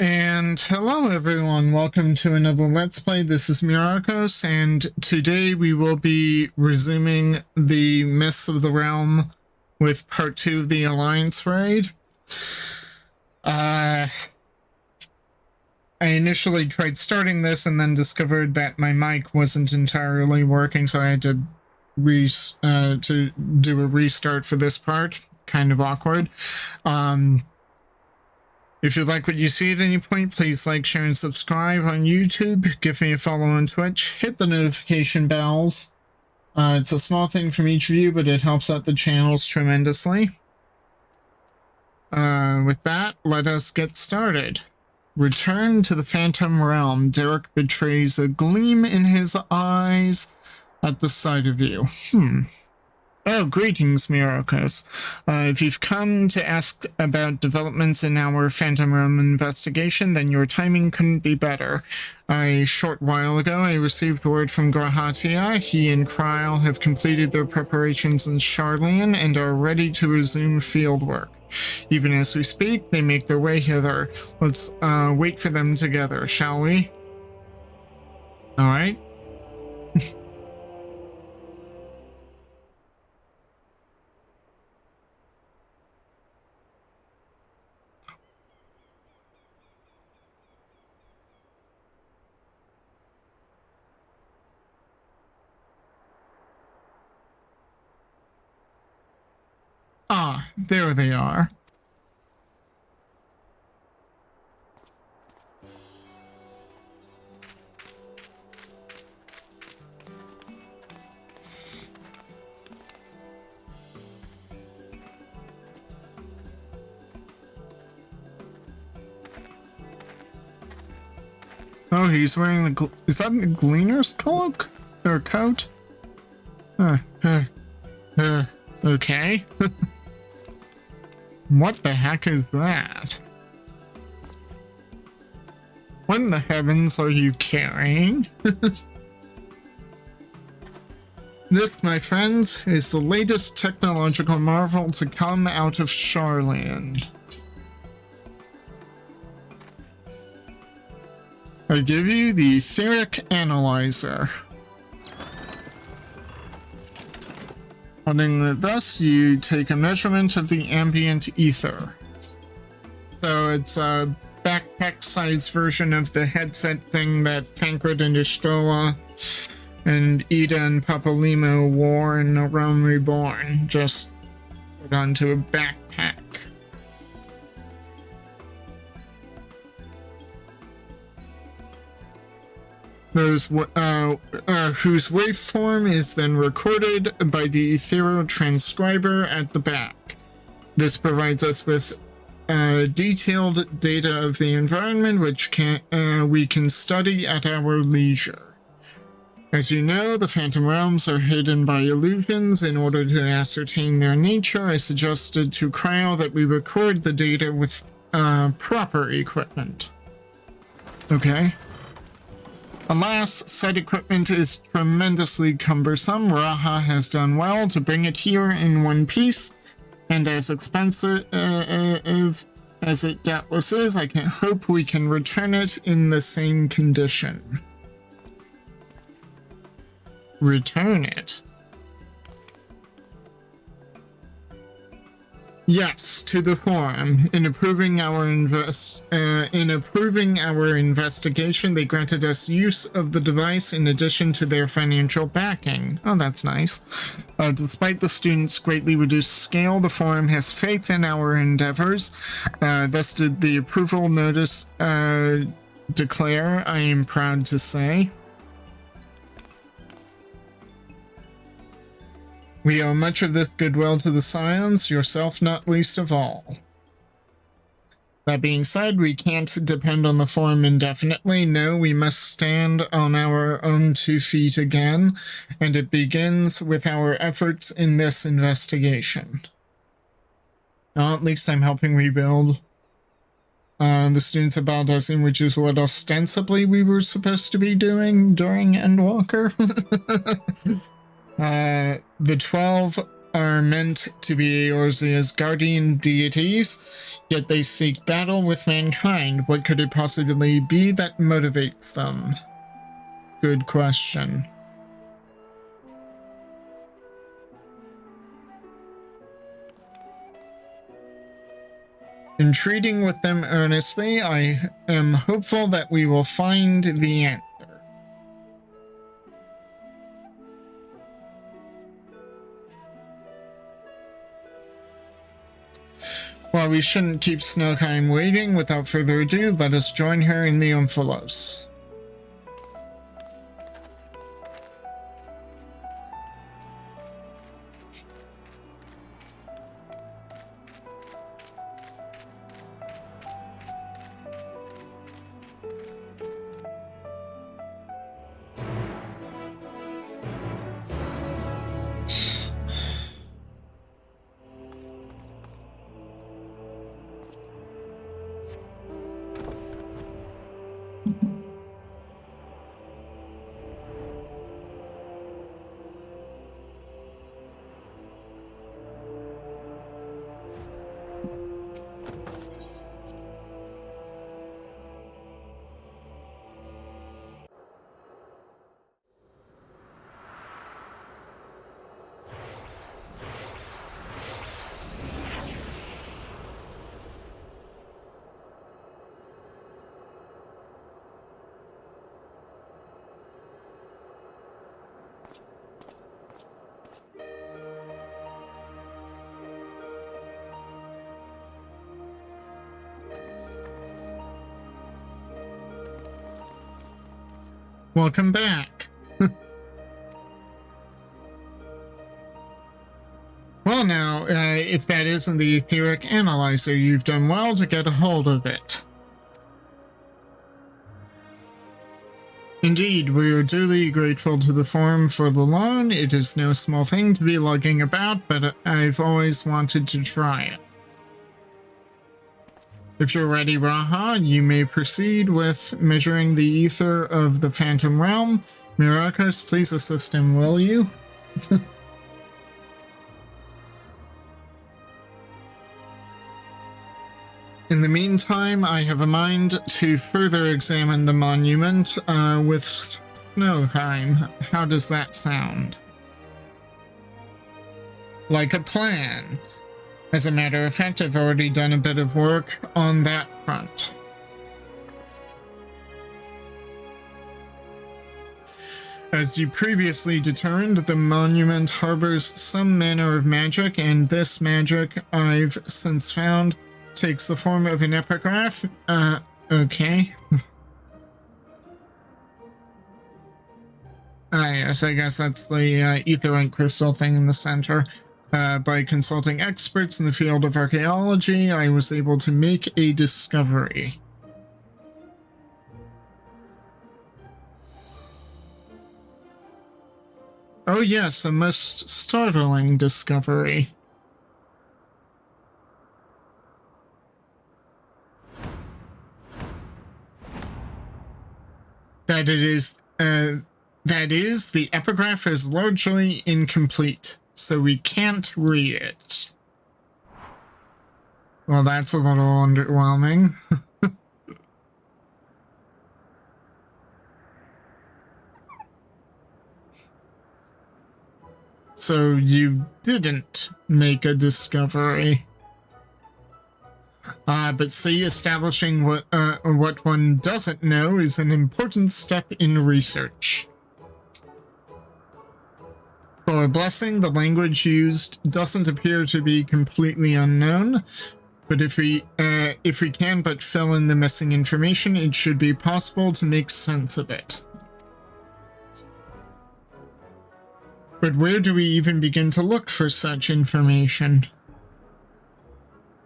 And hello everyone, welcome to another Let's Play. This is Myrokos, and today we will be resuming the Myths of the Realm with part 2 of the Alliance raid. I initially tried starting this and then discovered that my mic wasn't entirely working, so I had to do a restart for this part. Kind of awkward. If you like what you see at any point, please like, share, and subscribe on YouTube. Give me a follow on Twitch. Hit the notification bells. It's a small thing from each of you, but it helps out the channels tremendously. With that, let us get started. Return to the Phantom Realm. Derek betrays a gleam in his eyes at the sight of you. Oh, greetings, Myrokos. If you've come to ask about developments in our Phantom Realm investigation, then your timing couldn't be better. A short while ago, I received word from Grahatia. He and Kryl have completed their preparations in Sharlayan and are ready to resume fieldwork. Even as we speak, they make their way hither. Let's wait for them together, shall we? Alright. Ah, there they are. Oh, he's wearing the... Is that the Gleaner's cloak? Or coat? Okay. What the heck is that? What in the heavens are you carrying? This, my friends, is the latest technological marvel to come out of Sharlayan. I give you the Etheric Analyzer. Holding it thus, you take a measurement of the ambient ether. So it's a backpack-sized version of the headset thing that Thancred and Ishtola and Ida and Papalimo wore in A Realm Reborn. Just put onto a backpack. Those whose waveform is then recorded by the ethereal transcriber at the back. This provides us with detailed data of the environment, which we can study at our leisure. As you know, the Phantom Realms are hidden by illusions. In order to ascertain their nature, I suggested to Kryl that we record the data with proper equipment. Okay. Alas, said equipment is tremendously cumbersome. Raha has done well to bring it here in one piece, and as expensive as it doubtless is, I can hope we can return it in the same condition. Return it? Yes, to the forum. In approving our investigation, they granted us use of the device in addition to their financial backing. Oh, that's nice. Despite the students' greatly reduced scale, the forum has faith in our endeavors. Thus did the approval notice declare, I am proud to say. We owe much of this goodwill to the Scions, yourself not least of all. That being said, we can't depend on the forum indefinitely. No, we must stand on our own 2 feet again, and it begins with our efforts in this investigation. Well, at least I'm helping rebuild the students of Baldesim, which is what ostensibly we were supposed to be doing during Endwalker. The 12 are meant to be Eorzea's guardian deities, yet they seek battle with mankind. What could it possibly be that motivates them? Good question. In treating with them earnestly, I am hopeful that we will find the answer. While we shouldn't keep Snowheim waiting, without further ado, let us join her in the Omphalos. Welcome back. Well now, if that isn't the etheric analyzer, you've done well to get a hold of it. Indeed, we are duly grateful to the forum for the loan. It is no small thing to be lugging about, but I've always wanted to try it. If you're ready, Raha, you may proceed with measuring the ether of the Phantom Realm. Myrokos, please assist him, will you? In the meantime, I have a mind to further examine the monument with Snowheim. How does that sound? Like a plan. As a matter of fact, I've already done a bit of work on that front. As you previously determined, the monument harbors some manner of magic, and this magic, I've since found, takes the form of an epigraph. Okay. Yes, I guess that's the etherite crystal thing in the center. By consulting experts in the field of archaeology, I was able to make a discovery. Oh yes, a most startling discovery. That is, the epigraph is largely incomplete, so we can't read it. Well, that's a little underwhelming. So you didn't make a discovery. But see, establishing what one doesn't know is an important step in research. For a blessing, the language used doesn't appear to be completely unknown, but if we can but fill in the missing information, it should be possible to make sense of it. But where do we even begin to look for such information?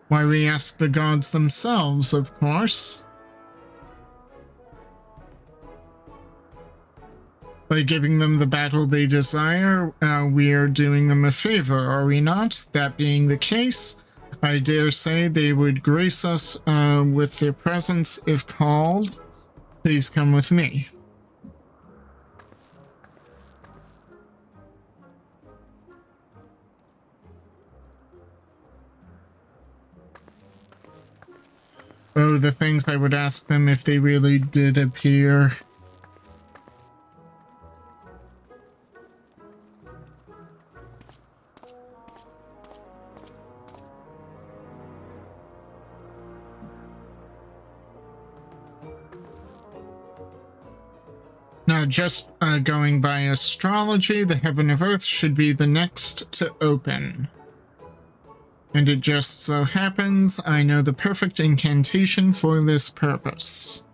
Why, we ask the gods themselves, of course. By giving them the battle they desire, we are doing them a favor, are we not? That being the case, I dare say they would grace us with their presence if called. Please come with me. Oh, the things I would ask them if they really did appear. Now, just going by astrology, the heaven of earth should be the next to open. And it just so happens I know the perfect incantation for this purpose.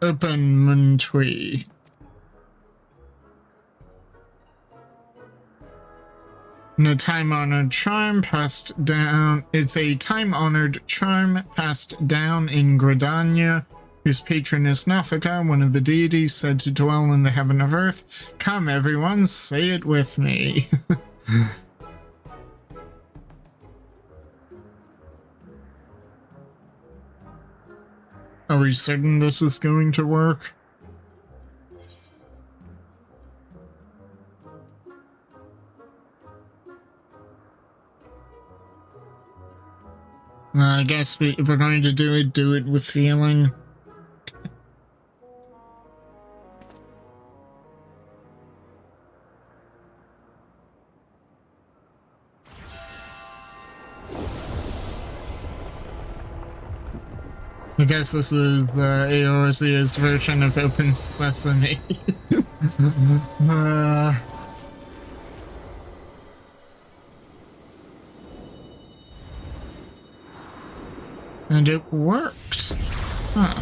Open Muntui. And a time-honored charm passed down. It's a time-honored charm passed down in Gridania, whose patron is Nafika, one of the deities said to dwell in the heaven of earth. Come, everyone, say it with me. Are we certain this is going to work? I guess if we're going to do it with feeling. I guess this is Eorzea's version of Open Sesame. And it worked. Huh.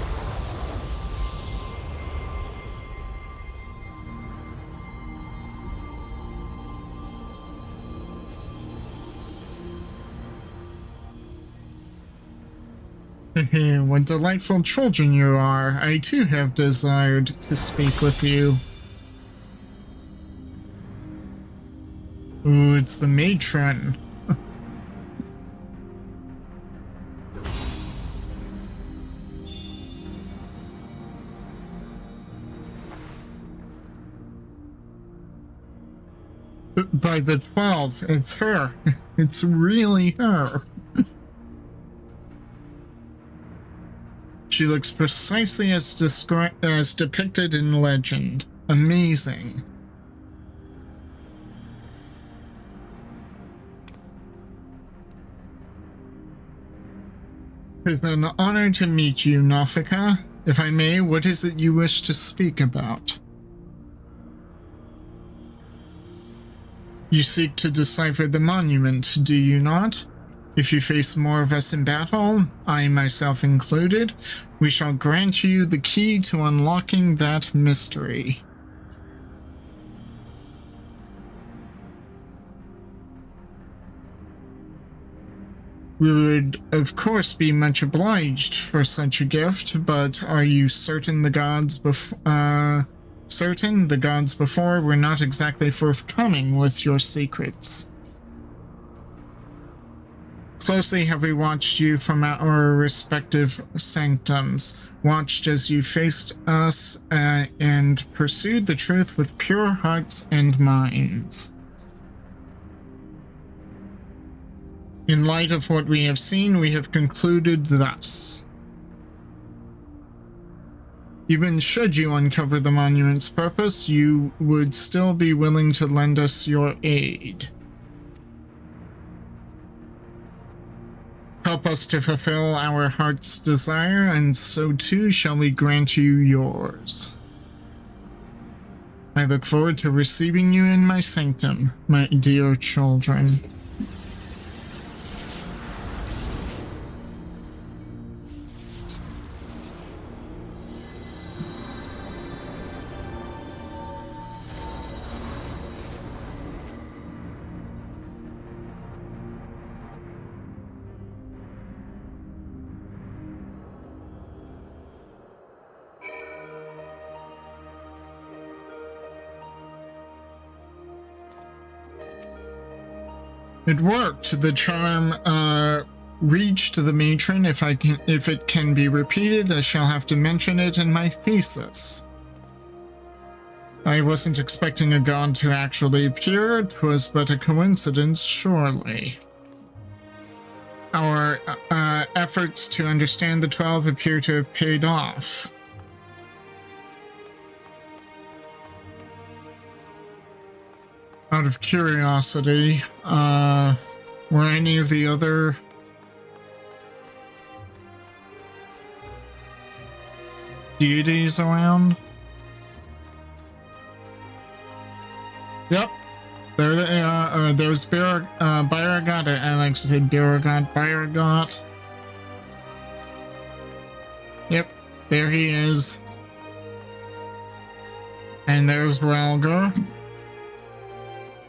What delightful children you are. I too have desired to speak with you. Ooh, it's the matron. By the 12, it's her. It's really her. She looks precisely as depicted in legend. Amazing. It's an honor to meet you, Nafika. If I may, what is it you wish to speak about? You seek to decipher the monument, do you not? If you face more of us in battle, I myself included, we shall grant you the key to unlocking that mystery. We would, of course, be much obliged for such a gift, but are you certain the gods before were not exactly forthcoming with your secrets? Closely have we watched you from our respective sanctums, watched as you faced us and pursued the truth with pure hearts and minds. In light of what we have seen, we have concluded thus. Even should you uncover the monument's purpose, you would still be willing to lend us your aid. Help us to fulfill our heart's desire, and so too shall we grant you yours. I look forward to receiving you in my sanctum, my dear children. It worked. The charm reached the matron. If it can be repeated, I shall have to mention it in my thesis. I wasn't expecting a god to actually appear. 'Twas but a coincidence, surely. Our efforts to understand the 12 appear to have paid off. Out of curiosity, were any of the other deities around? Yep. There they are. There's Baragot. I like to say Baragot. Yep. There he is. And there's Ralgar.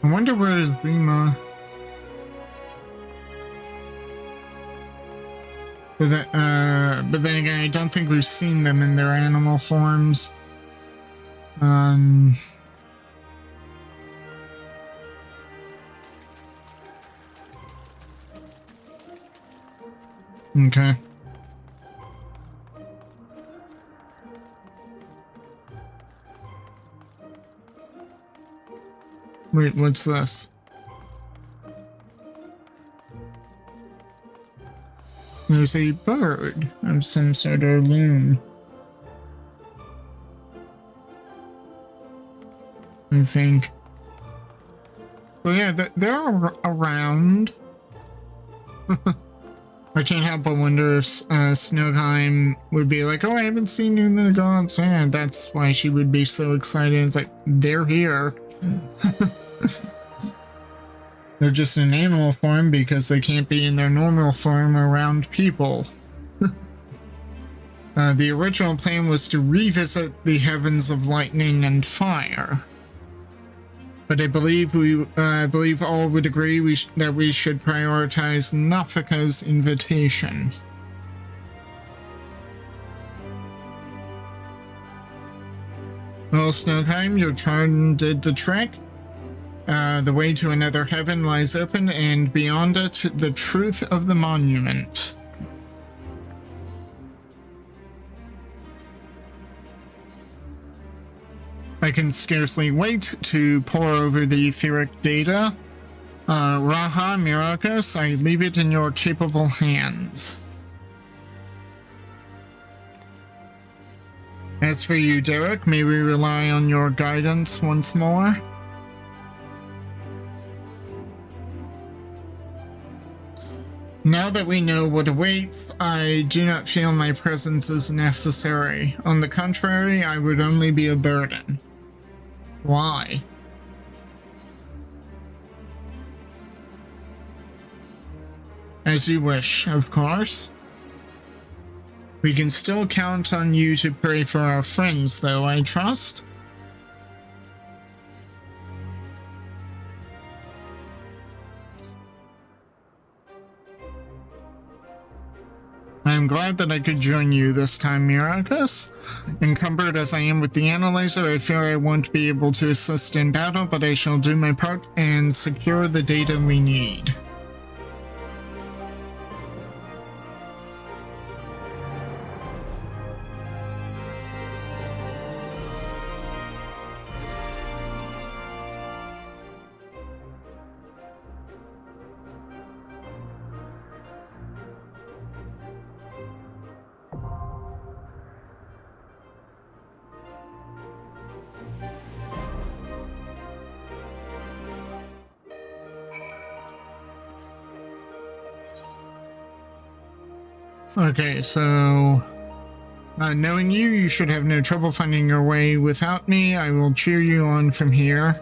I wonder where is Rima. But then again, I don't think we've seen them in their animal forms. Okay. Wait, what's this? There's a bird of some sort of loon. I think. Well, yeah, they're around. I can't help but wonder if Snowheim would be like, oh, I haven't seen you in the gods. Yeah, that's why she would be so excited. It's like, they're here. They're just in animal form because they can't be in their normal form around people. The original plan was to revisit the heavens of lightning and fire. But I believe all would agree that we should prioritize Nafika's invitation. Well, Snowheim, your charm did the trick. The way to another heaven lies open, and beyond it, the truth of the monument. I can scarcely wait to pore over the etheric data. Raha, Myrokos, I leave it in your capable hands. As for you, Derek, may we rely on your guidance once more? Now that we know what awaits, I do not feel my presence is necessary. On the contrary, I would only be a burden. Why? As you wish, of course. We can still count on you to pray for our friends, though, I trust. I am glad that I could join you this time, Myrokos. Encumbered as I am with the analyzer, I fear I won't be able to assist in battle, but I shall do my part and secure the data we need. Okay, so knowing you, you should have no trouble finding your way without me. I will cheer you on from here.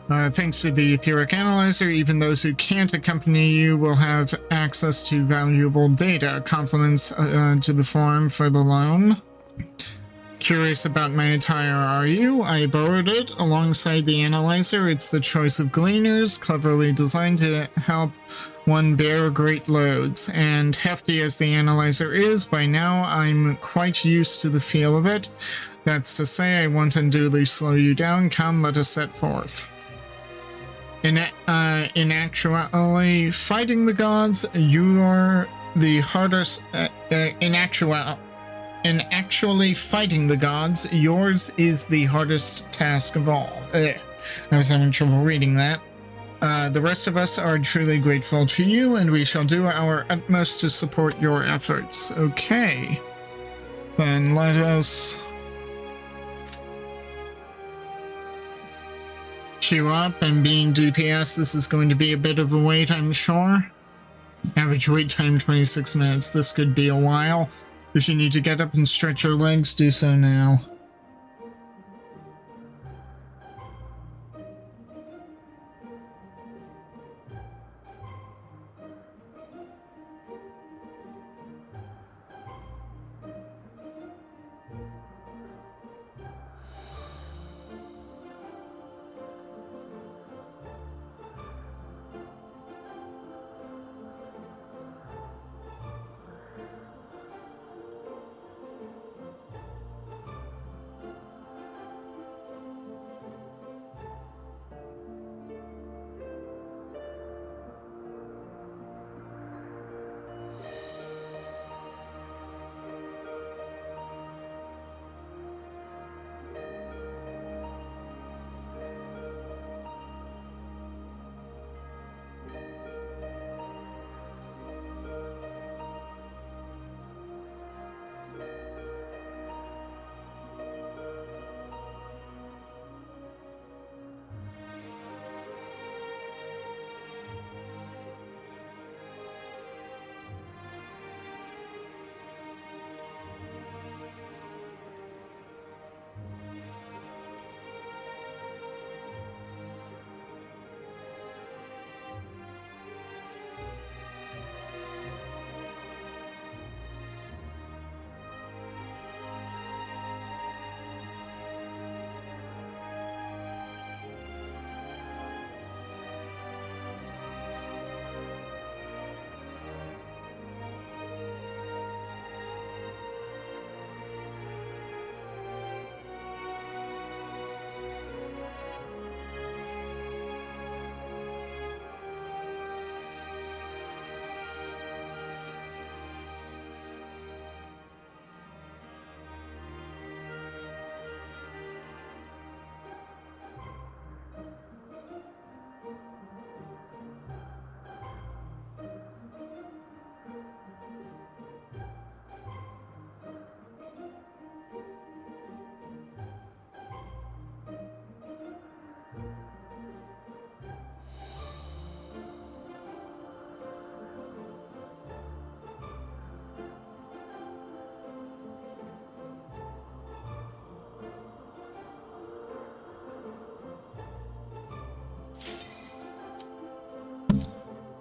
Thanks to the etheric analyzer, even those who can't accompany you will have access to valuable data. Compliments to the forum for the loan. Curious about my attire, are you? I borrowed it alongside the analyzer. It's the choice of gleaners, cleverly designed to help one bear great loads. And hefty as the analyzer is, by now I'm quite used to the feel of it. That's to say, I won't unduly slow you down. Come, let us set forth. In actuality, fighting the gods, you are the hardest. In actuality, in actually fighting the gods, yours is the hardest task of all. I was having trouble reading that. The rest of us are truly grateful to you, and we shall do our utmost to support your efforts. Okay. Then let us queue up, and being DPS, this is going to be a bit of a wait, I'm sure. Average wait time 26 minutes. This could be a while. If you need to get up and stretch your legs, do so now.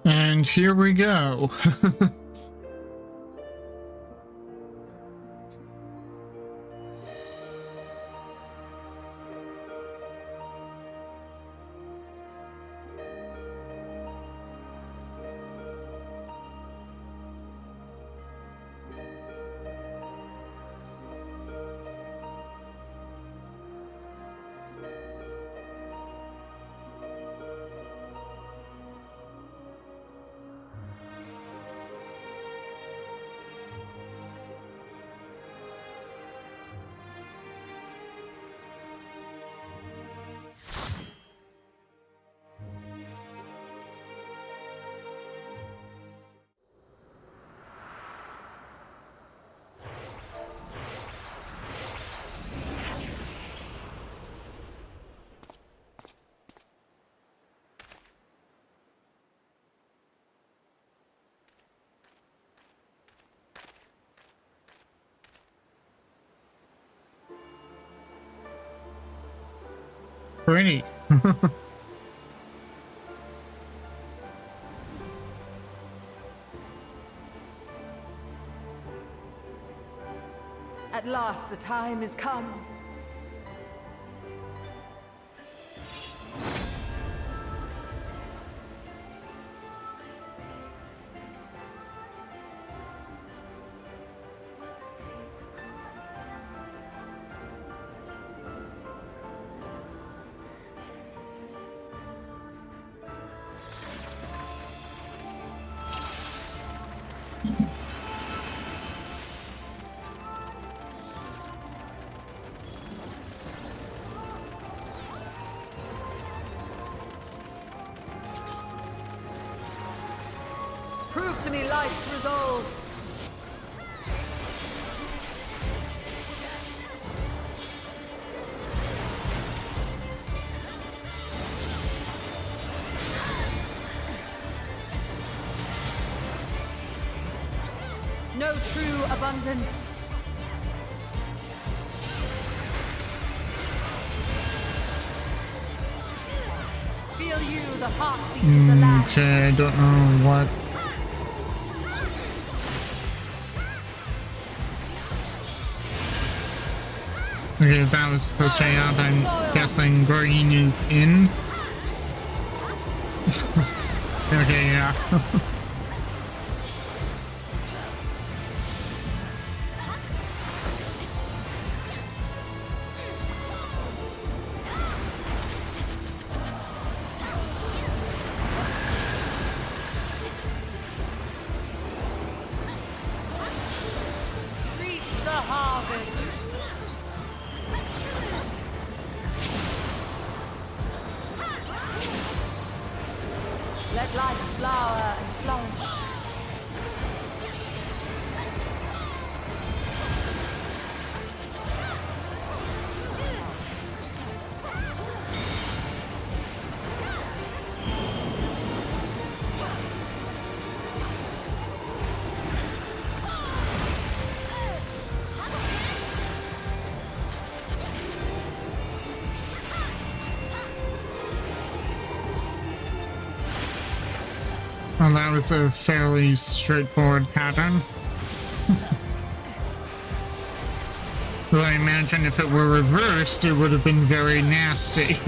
And here we go. Pretty. At last the time is come. Prove to me life's resolve. No true abundance. Feel you the heartbeat of the land. Okay, I don't know what. Okay, if that was supposed to out, I'm guessing green is in. Okay, yeah. Reap the harvest. Let life flower and flourish. Well, that was a fairly straightforward pattern. Though I imagine if it were reversed, it would have been very nasty.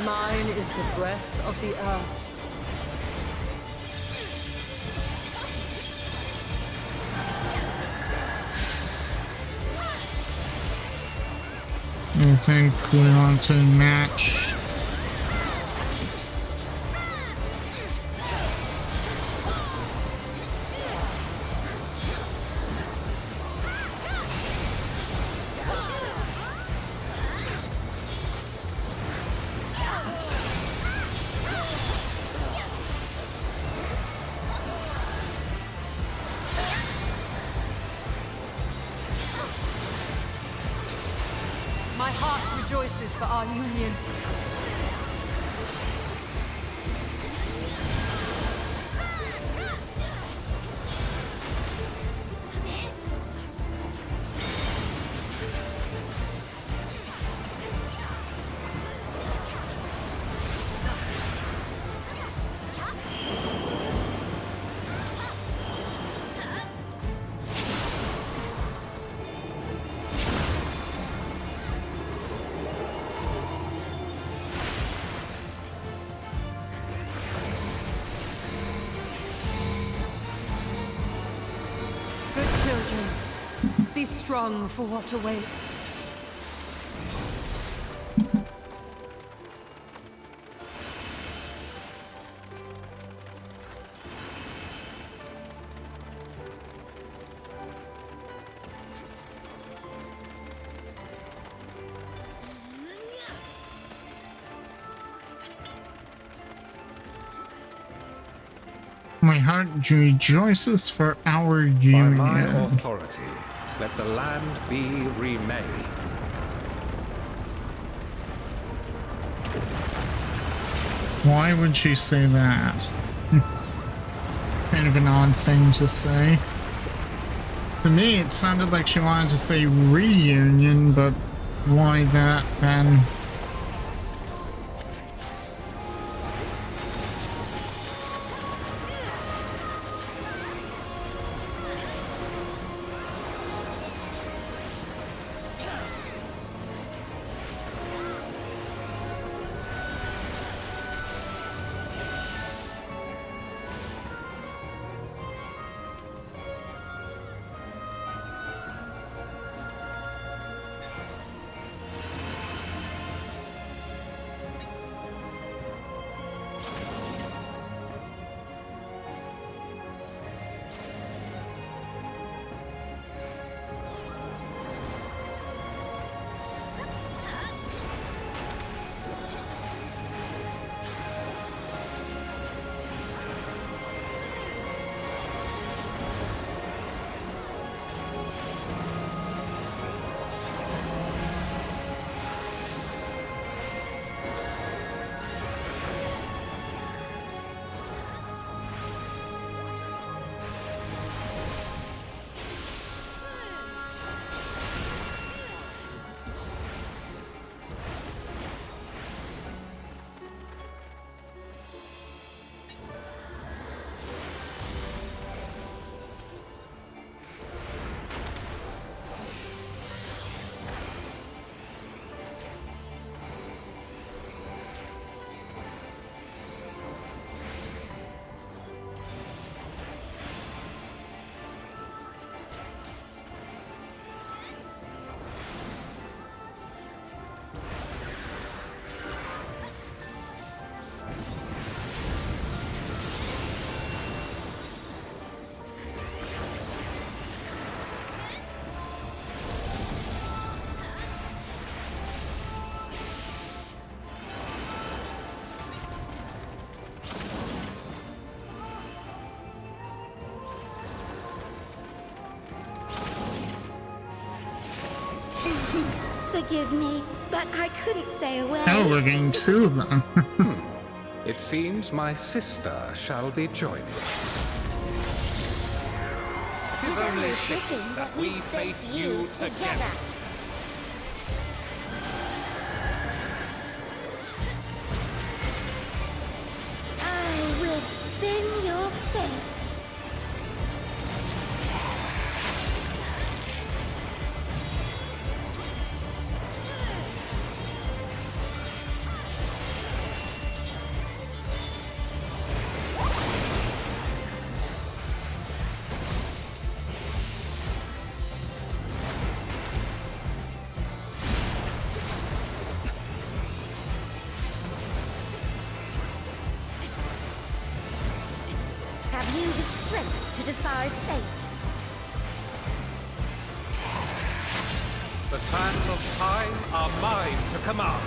Mine is the breath of the earth. I think we want to match. My heart rejoices for our union. Good children, be strong for what awaits. My heart rejoices for our By union. my authority, let the land be remade. Why would she say that? Kind of an odd thing to say. To me, it sounded like she wanted to say reunion, but why that then? Forgive me, but I couldn't stay away. Oh, we're getting two of them. It seems my sister shall be joining us. It is only fitting that we face you together. I will spin your fates. Have you the strength to defy fate? The sands of time are mine to command.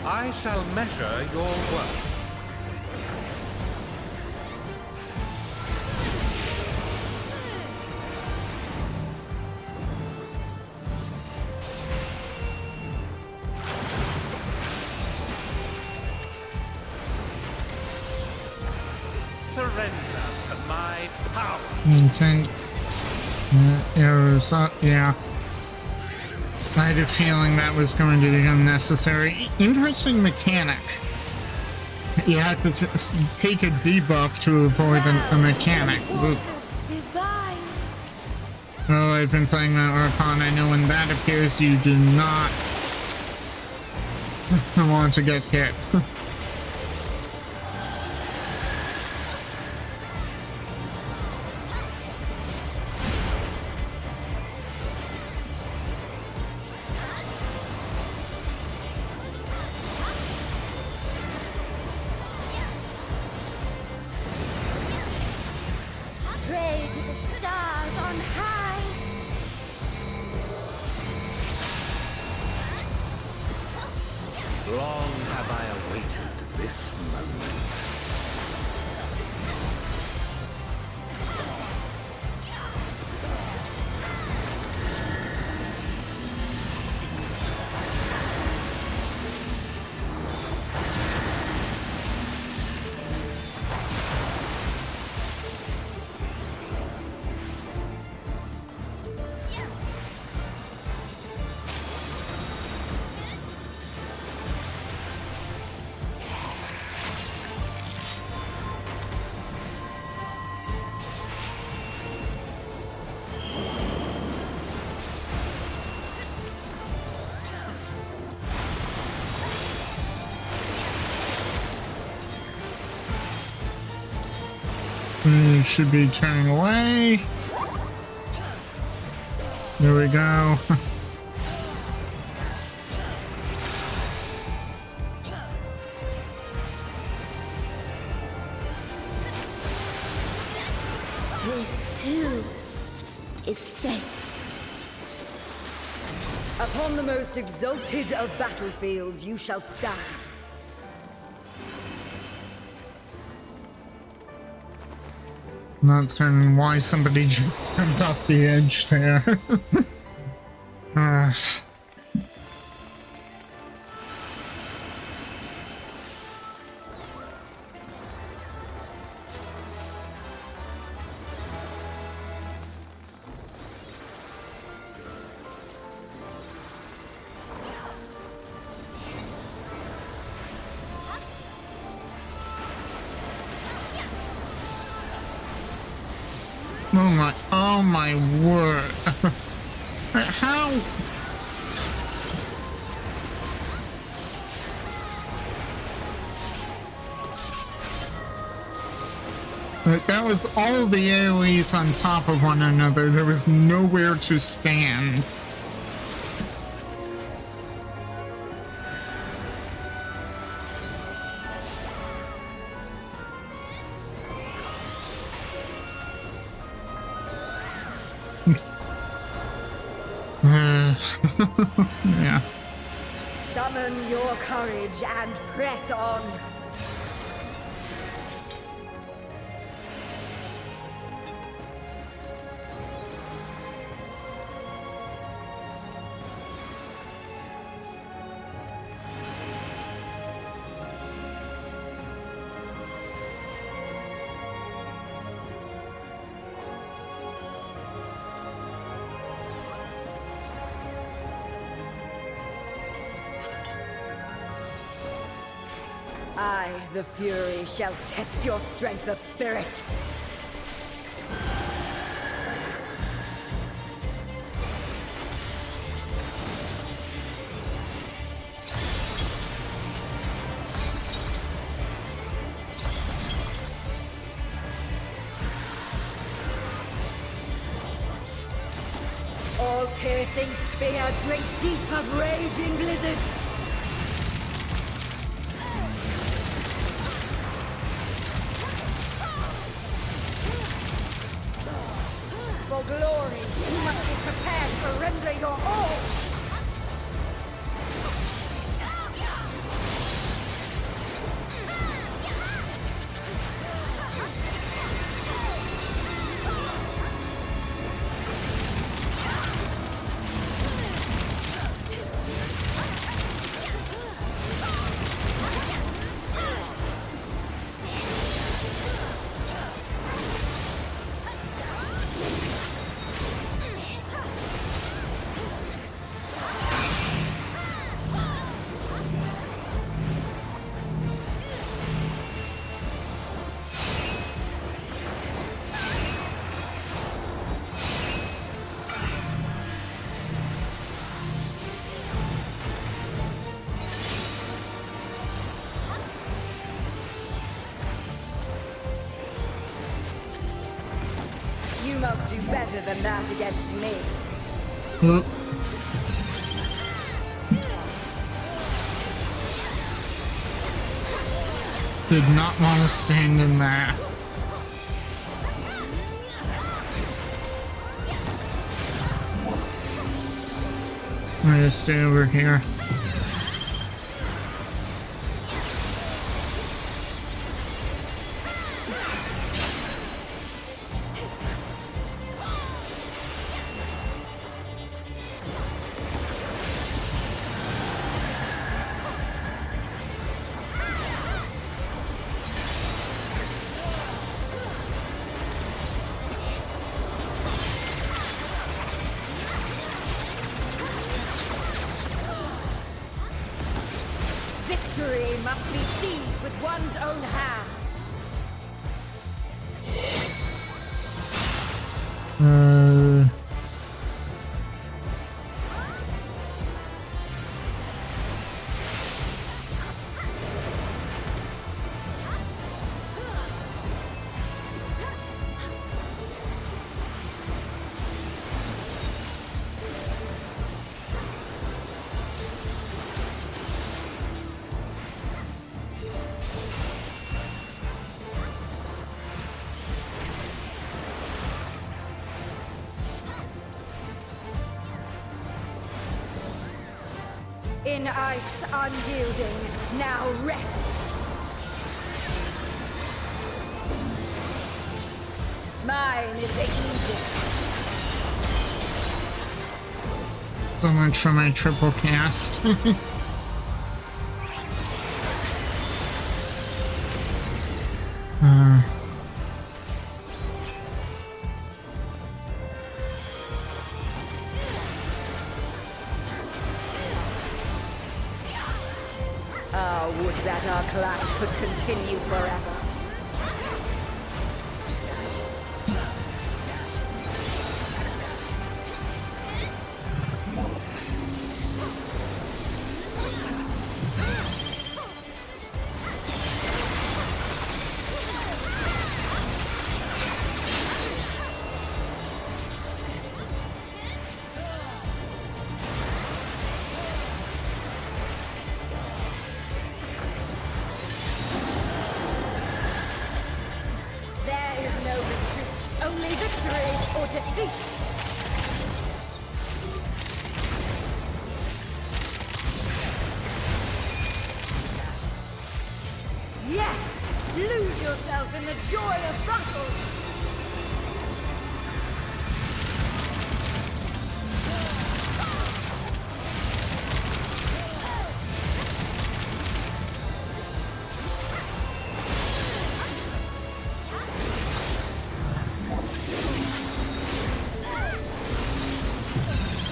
I shall measure your worth. Surrender to my power. Send arrows up, yeah. I had a feeling that was going to become necessary. Interesting mechanic. You have to take a debuff to avoid a mechanic. Ooh. Divine. Oh, I've been playing that Archon. I know when that appears, you do not want to get hit. Pray to the stars on high. Long have I awaited this moment. Should be turning away. There we go. This too is fate. Upon the most exalted of battlefields you shall stand. Not certain why somebody jumped off the edge there. Oh my word. How? Like, that was all the AoEs on top of one another. There was nowhere to stand. Yeah. Summon your courage and press on. I, the Fury, shall test your strength of spirit. All-piercing spear drinks deep of raging blizzards. For glory, you must be prepared to render your all! You must do better than that against me. Oop. Did not want to stand in that. I'm gonna stay over here. Victory must be seized with one's own hands. In ice unyielding, now rest. Mine is the Aegis. So much for my triple cast. Would that our clash could continue forever. Only victory or defeat! yourself in the joy of battle!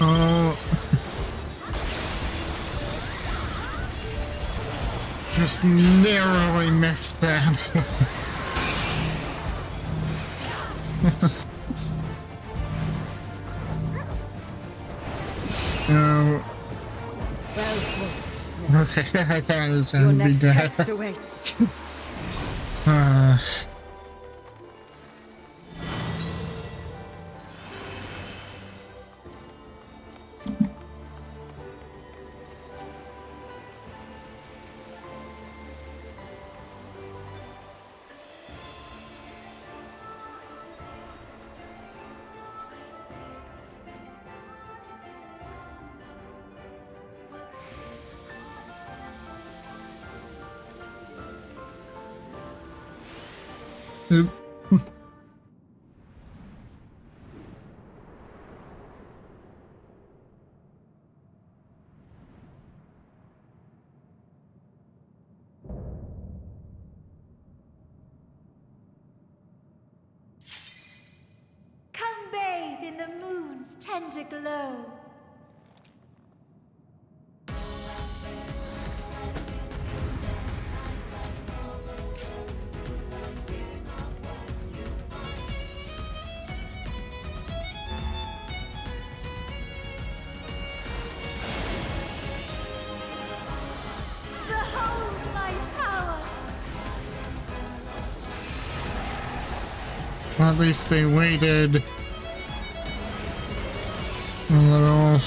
Oh. Just narrowly missed that. Oh. Well fought. Okay, I thought it was Your going to be next dead. test awaits. Oop. Come bathe in the moon's tender glow. Behold my power. Well, at least they waited a little.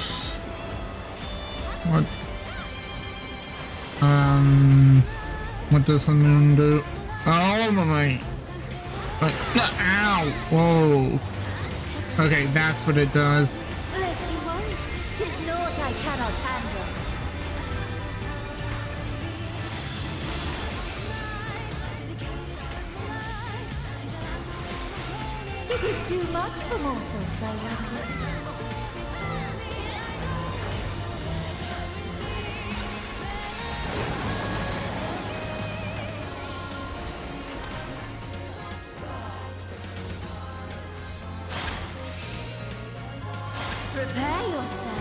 What does the moon do? Oh my! Ow! Whoa! Okay, that's what it does. Blessed you one, 'tis naught I cannot handle. Is it too much for mortals, I wonder? Prepare yourselves.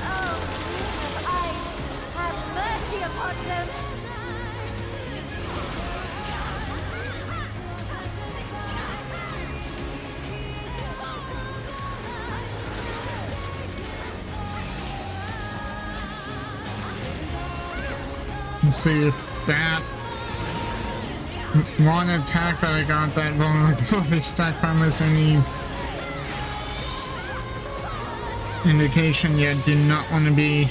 Oh, moon of ice, have mercy upon them. Let's see if that one attack that I got that vulnerability stack from is any indication yet. Do not want to be.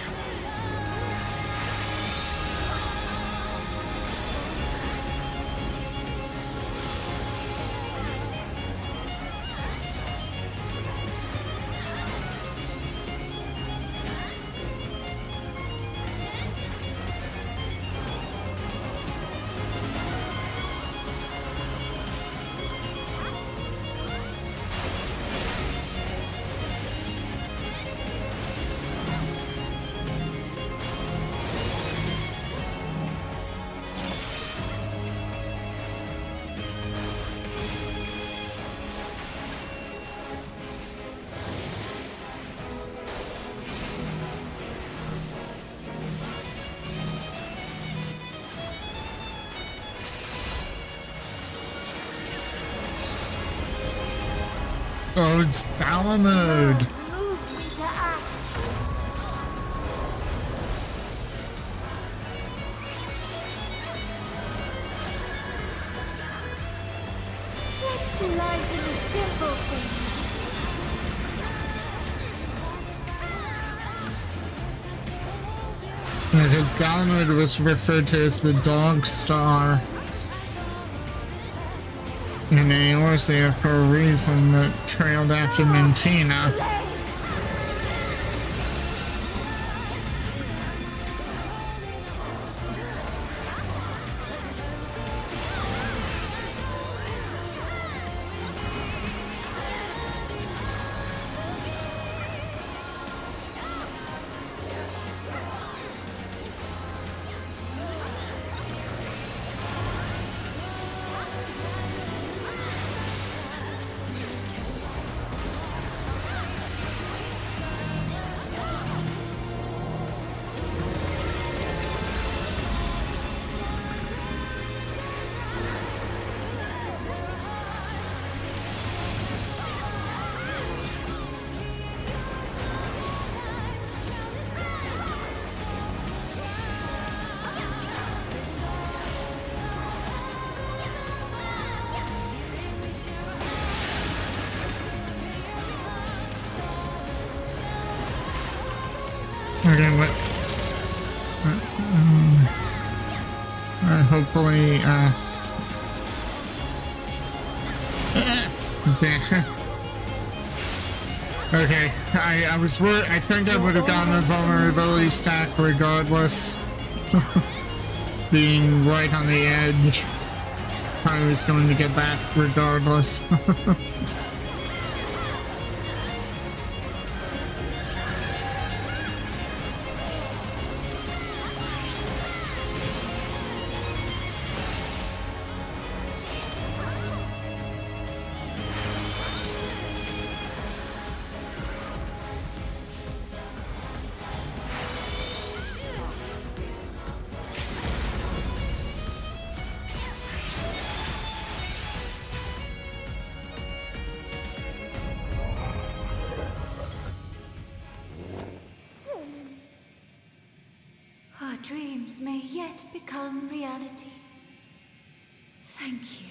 Oh, it's Dala mode. Moves me to act. Let's delight in the simple things. The Dala mode was referred to as the Dog Star in Eorzea for a reason that trailed after Mintina. Okay, what? Hopefully, okay, I was worried. I think I would have gotten a vulnerability stack regardless. Being right on the edge. I was going to get back regardless. Our dreams may yet become reality. Thank you.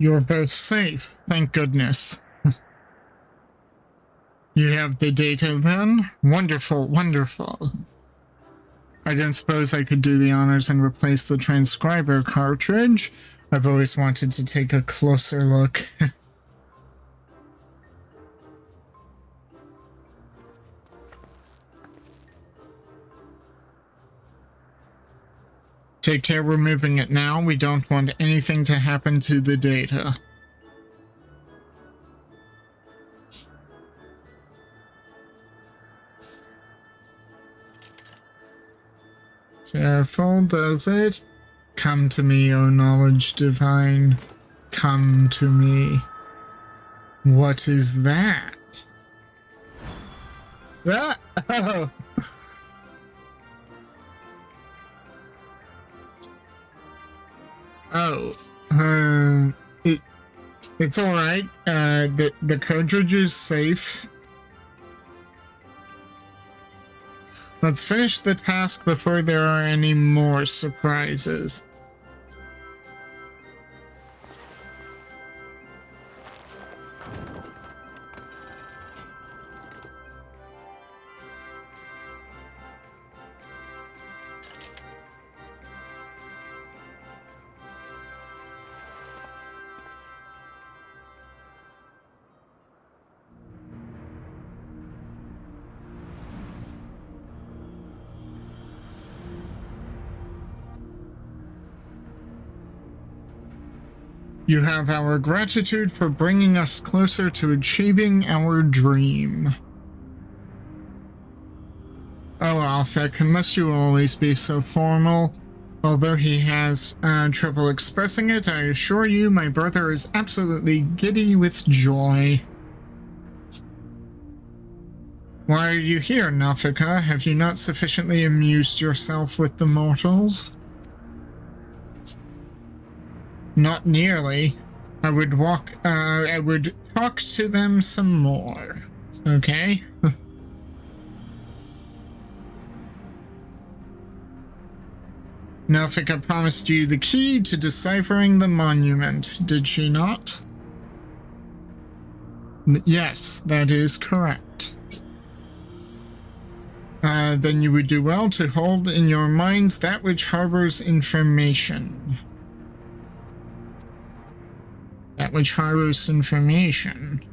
You're both safe, thank goodness. You have the data then? Wonderful, wonderful. I don't suppose I could do the honors and replace the transcriber cartridge. I've always wanted to take a closer look. Take care removing it now. We don't want anything to happen to the data. Careful, does it? Come to me, O knowledge divine. Come to me. What is that? Ah! Oh! Oh, it's all right. The cartridge is safe. Let's finish the task before there are any more surprises. You have our gratitude for bringing us closer to achieving our dream. Oh, Althek, must you always be so formal? Although he has trouble expressing it, I assure you my brother is absolutely giddy with joy. Why are you here, Nafika? Have you not sufficiently amused yourself with the mortals? Not nearly. I would talk to them some more. Okay? Nafika promised you the key to deciphering the monument, did she not? Yes, that is correct. then you would do well to hold in your minds that which harbors information. That which harbors information.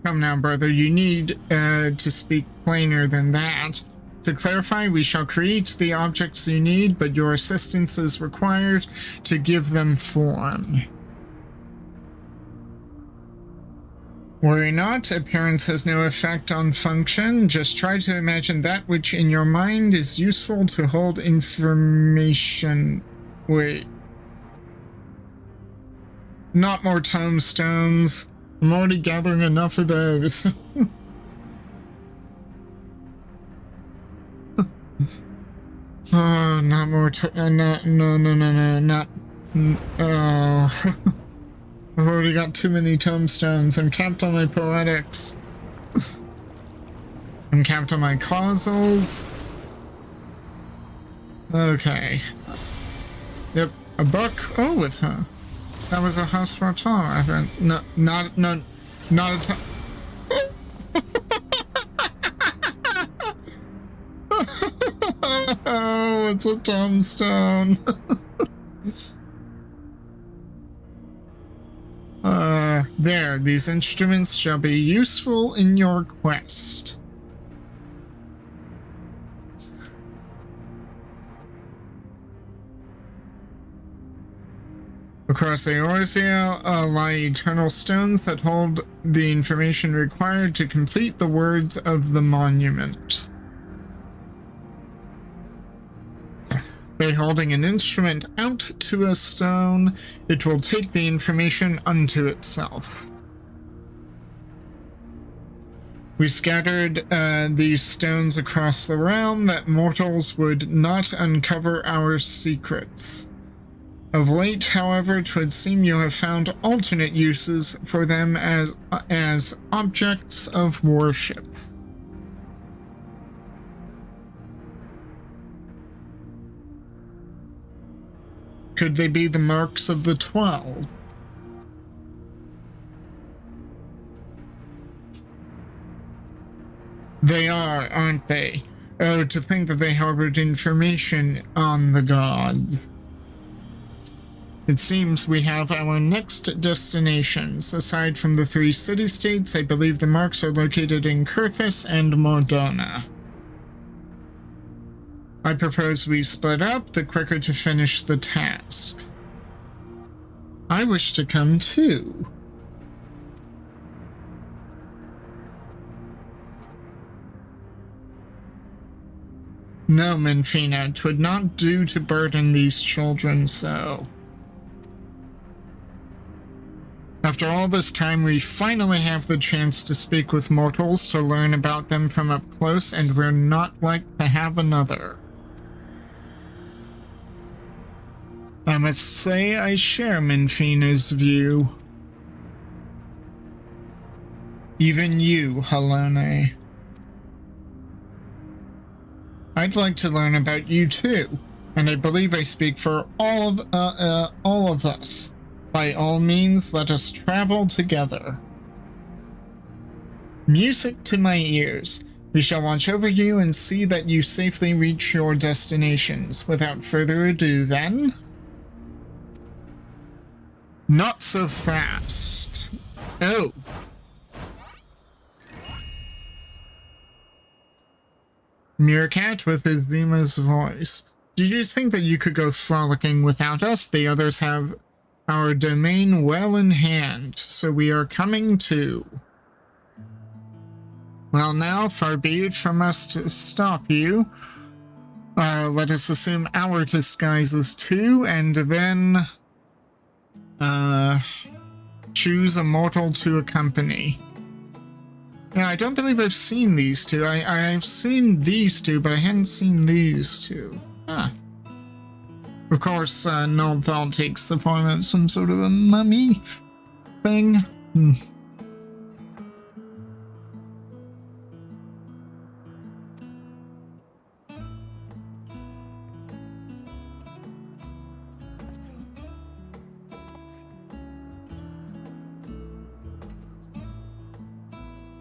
Come now, brother, you need to speak plainer than that. To clarify, we shall create the objects you need, but your assistance is required to give them form. Worry not, appearance has no effect on function. Just try to imagine that which in your mind is useful to hold information. Wait. Not more tomestones. I'm already gathering enough of those. Oh, not more not. Oh. I've already got too many tomestones. I'm capped on my poetics. I'm capped on my causals. Okay. Yep, a book. Oh, with her. That was a House Rotar reference. No, not a Oh, it's a tombstone. There, these instruments shall be useful in your quest. Across the Orsia lie eternal stones that hold the information required to complete the words of the monument. By holding an instrument out to a stone, it will take the information unto itself. We scattered these stones across the realm that mortals would not uncover our secrets. Of late, however, 'twould seem you have found alternate uses for them as objects of worship. Could they be the marks of the 12? They are, aren't they? Oh, to think that they harbored information on the gods. It seems we have our next destinations. Aside from the 3 city-states, I believe the marks are located in Kurthus and Mordona. I propose we split up, the quicker to finish the task. I wish to come too. No, Menfina, 'twould not do to burden these children so. After all this time, we finally have the chance to speak with mortals, to learn about them from up close, and we're not like to have another. I must say I share Menfina's view. Even you, Halone. I'd like to learn about you too, and I believe I speak for all of us. By all means, let us travel together. Music to my ears. We shall watch over you and see that you safely reach your destinations. Without further ado, then. Not so fast. Oh. Meerkat with his Zima's voice. Did you think that you could go frolicking without us? The others have our domain well in hand, so we are coming too. Well now, far be it from us to stop you. Let us assume our disguises too, and then choose a mortal to accompany. Yeah, I don't believe I've seen these two. I've seen these two, but I hadn't seen these two. Ah. Of course, Nolthal takes the form of some sort of a mummy thing.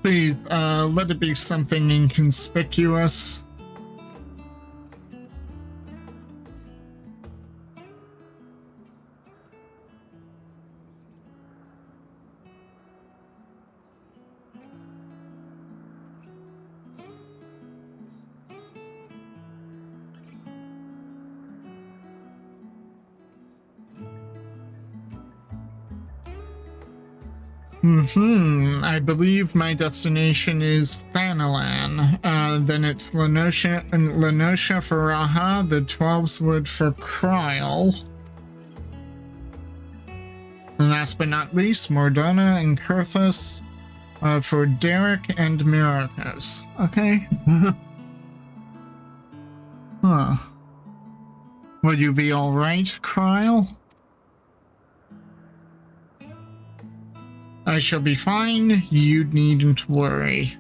Please, let it be something inconspicuous. I believe my destination is Thanalan. Then it's Lenosha for Raha, the 12's Wood for Kryl. And last but not least, Mordona and Kurthus for Derek and Myrokos. Okay. Huh. Will you be alright, Kryl? I shall be fine. You needn't worry.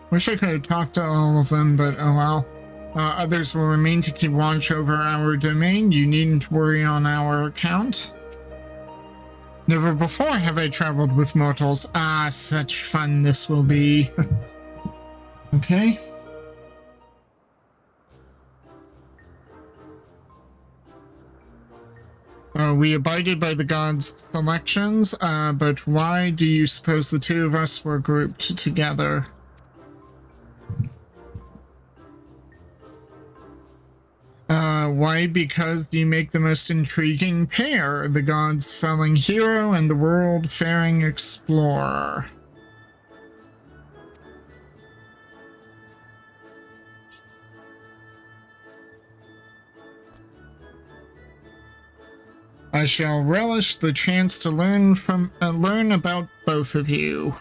Wish I could have talked to all of them, but oh well. Others will remain to keep watch over our domain. You needn't worry on our account. Never before have I traveled with mortals. Ah, such fun this will be. Okay. We abided by the gods' selections, but why do you suppose the two of us were grouped together? Why? Because you make the most intriguing pair, the gods-felling hero and the world-faring explorer. I shall relish the chance to learn about both of you.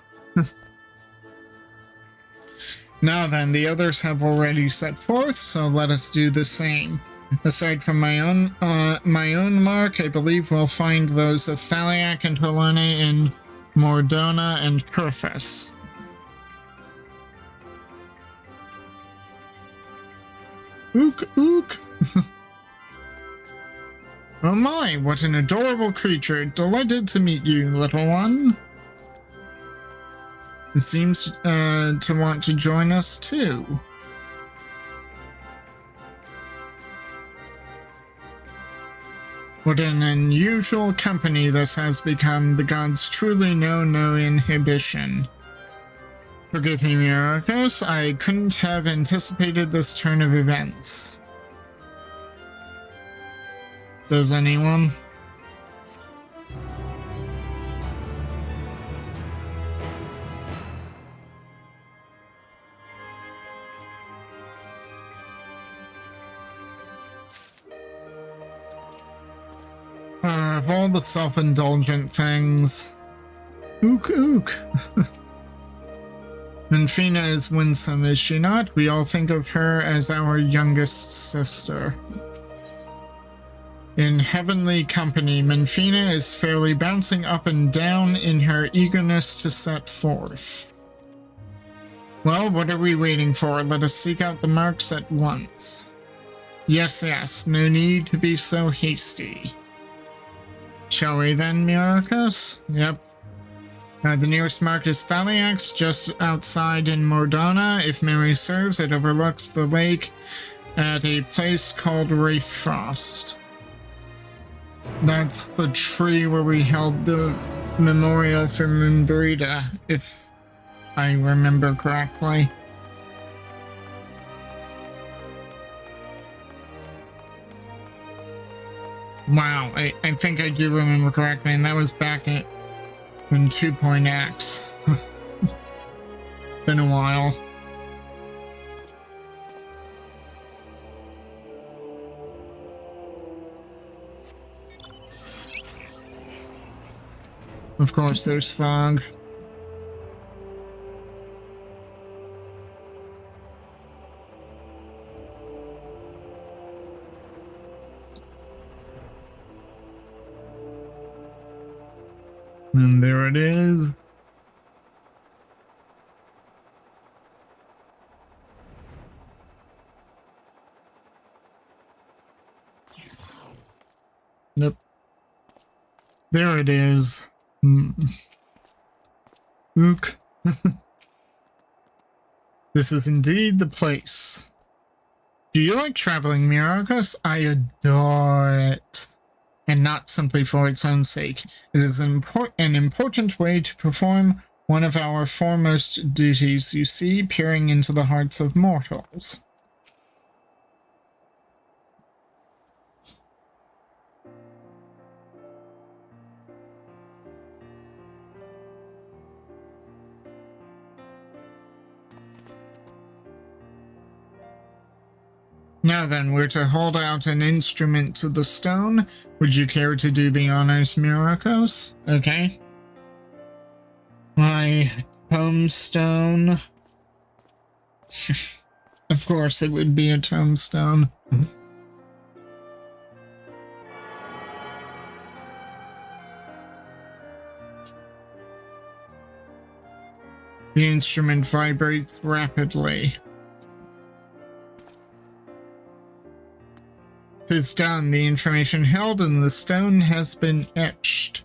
Now then, the others have already set forth, so let us do the same. Aside from my own mark, I believe we'll find those of Thaliak and Helene in Mordona and Kurthus. Ook, ook. Oh my, what an adorable creature. Delighted to meet you, little one. It seems to want to join us too. What an unusual company this has become. The gods truly know no inhibition. Forgive me, Myrokos, I couldn't have anticipated this turn of events. Does anyone? Of all the self-indulgent things. Ook, ook. Menfina is winsome, is she not? We all think of her as our youngest sister. In heavenly company, Menfina is fairly bouncing up and down in her eagerness to set forth. Well, what are we waiting for? Let us seek out the marks at once. Yes, yes, no need to be so hasty. Shall we then, Myrokos? Yep. The nearest mark is Thaliak's, just outside in Mordona. If memory serves, it overlooks the lake at a place called Wraithfrost. That's the tree where we held the memorial for Mumbrita, if I remember correctly. Wow, I think I do remember correctly, and that was back in 2.x. Been a while. Of course, there's fog. And there it is. Nope. There it is. Ook. This is indeed the place. Do you like traveling, Myrokos? I adore it. And not simply for its own sake. It is an important way to perform one of our foremost duties, you see, peering into the hearts of mortals. Now then, we're to hold out an instrument to the stone. Would you care to do the honors, Myrokos? Okay. My tombstone. Of course it would be a tombstone. The instrument vibrates rapidly. 'Tis done. The information held in the stone has been etched.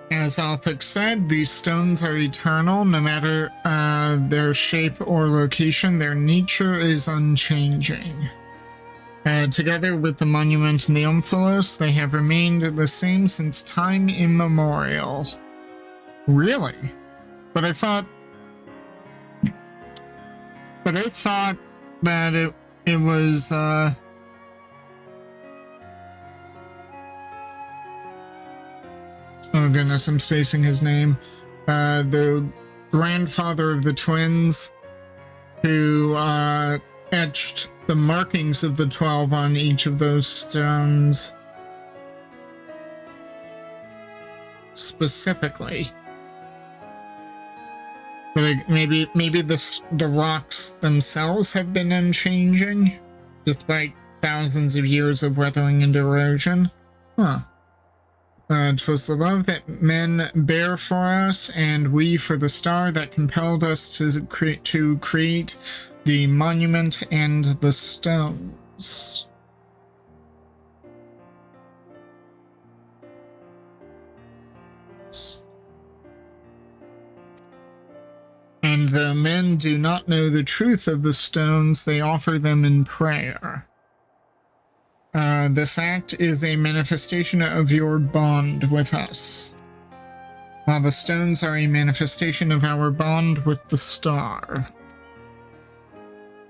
As Althik said, these stones are eternal. No matter their shape or location, their nature is unchanging. Together with the monument and the omphalos, they have remained the same since time immemorial. Really? But I thought that it was oh goodness, I'm spacing his name. The grandfather of the twins who etched the markings of the 12 on each of those stones specifically. But maybe the rocks themselves have been unchanging, despite thousands of years of weathering and erosion. Huh. 'Twas the love that men bear for us, and we for the star that compelled us to create the monument and the stones. And though men do not know the truth of the stones, they offer them in prayer. This act is a manifestation of your bond with us, while the stones are a manifestation of our bond with the star.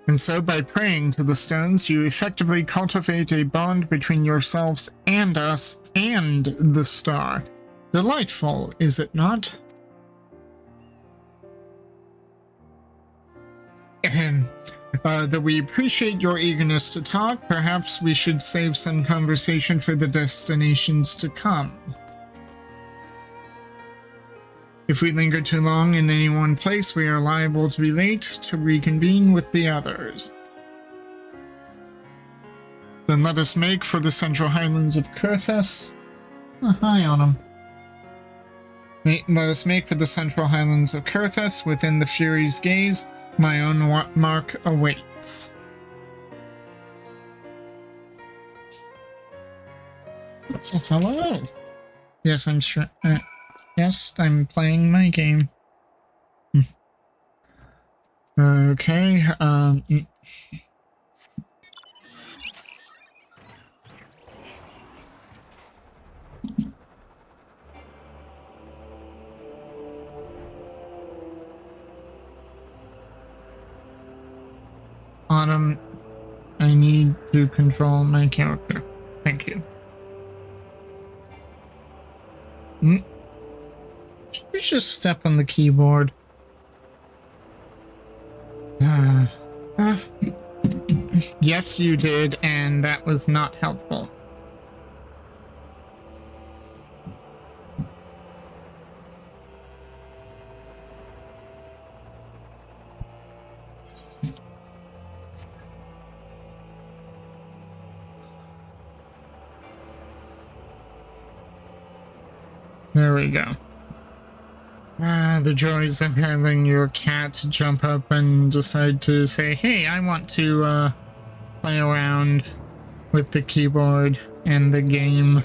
And so by praying to the stones, you effectively cultivate a bond between yourselves and us and the star. Delightful, is it not? Though we appreciate your eagerness to talk, perhaps we should save some conversation for the destinations to come. If we linger too long in any one place, we are liable to be late to reconvene with the others. Then let us make for the central highlands of Kurthus. Hi, Autumn. Let us make for the central highlands of Kurthus. Within the Fury's gaze, my own mark awaits. Oh, hello. Yes, I'm sure. Yes, I'm playing my game. Okay. Autumn, I need to control my character. Thank you. Did you just step on the keyboard? Yes, you did, and that was not helpful. There we go. The joys of having your cat jump up and decide to say, hey, I want to play around with the keyboard and the game.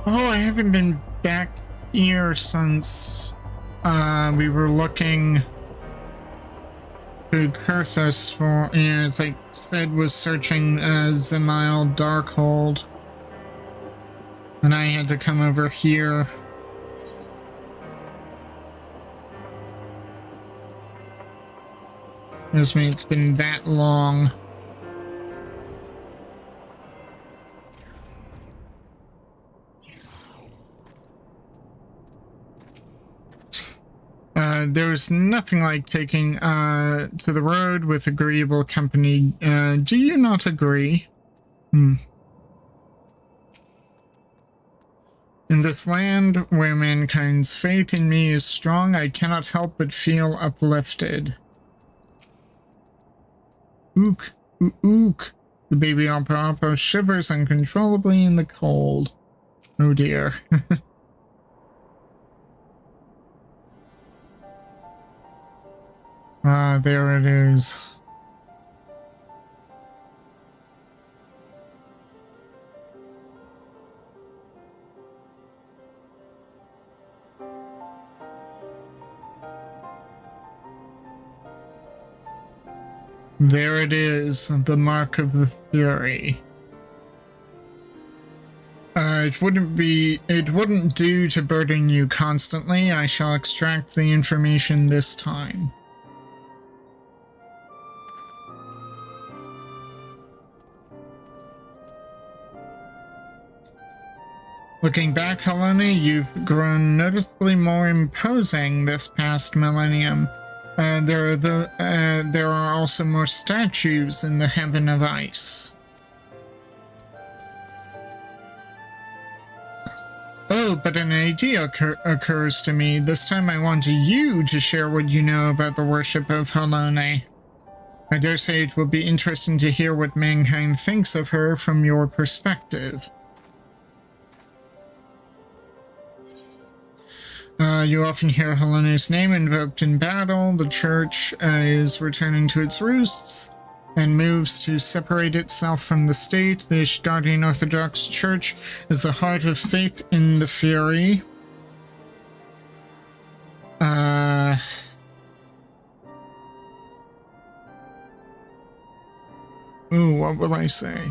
Oh, I haven't been back here since we were looking to Kurthus for, yeah, it's like Sid was searching Zemile Darkhold. And I had to come over here. Knows me, it's been that long. There's nothing like taking to the road with agreeable company. Do you not agree? In this land where mankind's faith in me is strong, I cannot help but feel uplifted. Ook, ook, ook. The baby Oppo shivers uncontrollably in the cold. Oh dear. Ah, there it is. There it is, the mark of the Fury. It wouldn't do to burden you constantly. I shall extract the information this time. Looking back, Helena, you've grown noticeably more imposing this past millennium. There are also more statues in the Heaven of Ice. Oh, but an idea occurs to me. This time I want you to share what you know about the worship of Helene. I dare say it will be interesting to hear what mankind thinks of her from your perspective. You often hear Helene's name invoked in battle. The church is returning to its roots and moves to separate itself from the state. The Ishgardian Orthodox Church is the heart of faith in the Fury. Ooh, what will I say?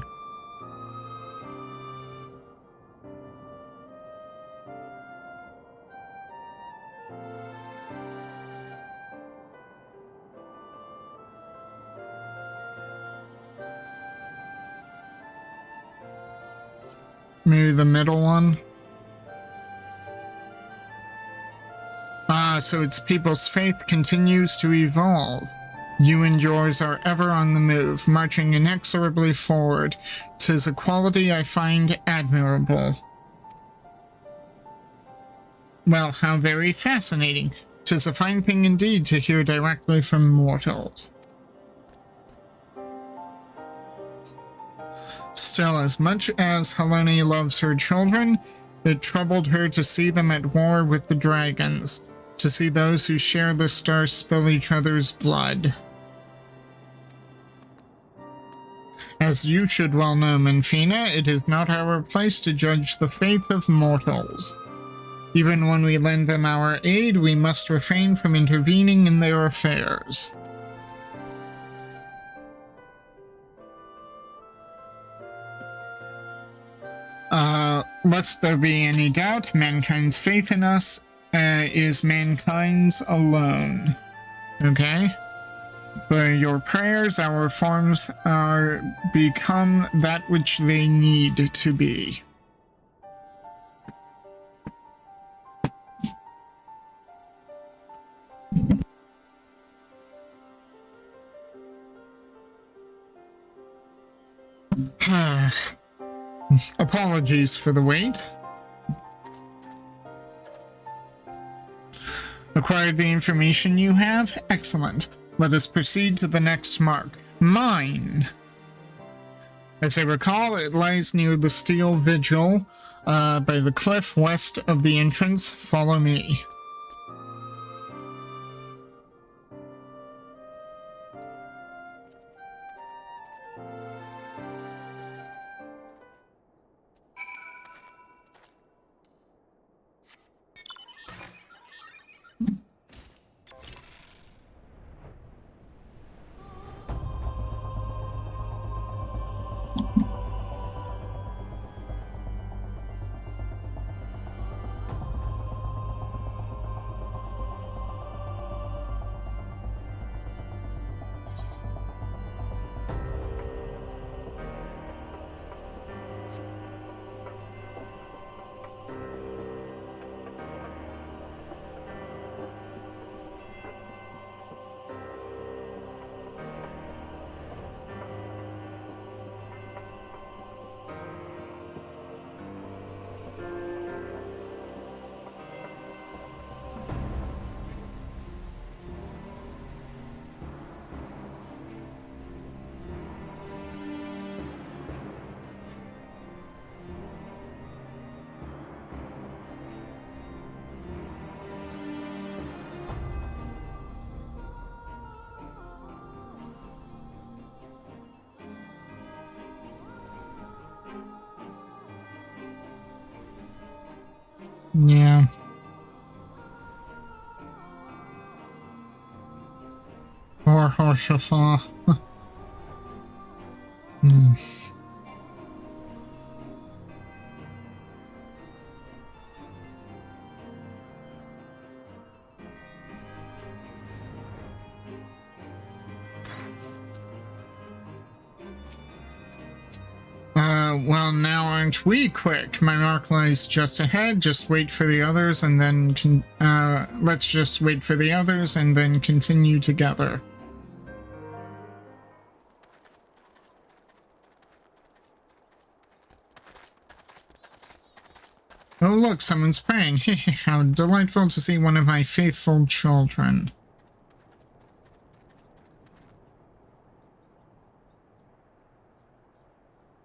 Maybe the middle one? Ah, so its people's faith continues to evolve. You and yours are ever on the move, marching inexorably forward. 'Tis a quality I find admirable. Well, how very fascinating. 'Tis a fine thing indeed to hear directly from mortals. Still, as much as Helene loves her children, it troubled her to see them at war with the dragons, to see those who share the stars spill each other's blood. As you should well know, Menfina, it is not our place to judge the faith of mortals. Even when we lend them our aid, we must refrain from intervening in their affairs. Lest there be any doubt, mankind's faith in us is mankind's alone. Okay? By your prayers, our forms are become that which they need to be. Apologies for the wait. Acquired the information you have? Excellent. Let us proceed to the next mark. Mine. As I recall, it lies near the steel vigil by the cliff west of the entrance. Follow me. Yeah. Poor Horshafa. Hmm. Well, now aren't we quick? My mark lies just ahead. Just wait for the others and then let's just wait for the others and then continue together. Oh, look, someone's praying. How delightful to see one of my faithful children.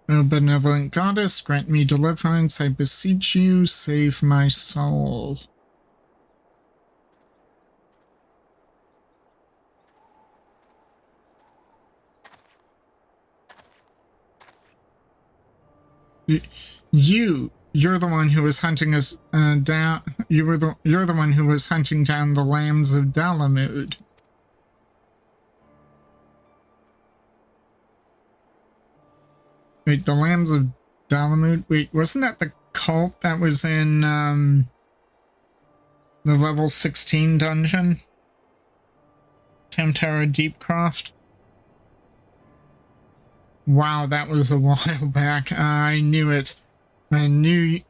O benevolent goddess, grant me deliverance, I beseech you, save my soul. You're the one who was hunting us down. You're the one who was hunting down the lambs of Dalamud. Wait, the lambs of Dalamud? Wait, wasn't that the cult that was in the level 16 dungeon? Tamtara Deepcroft? Wow, that was a while back. I knew it. I knew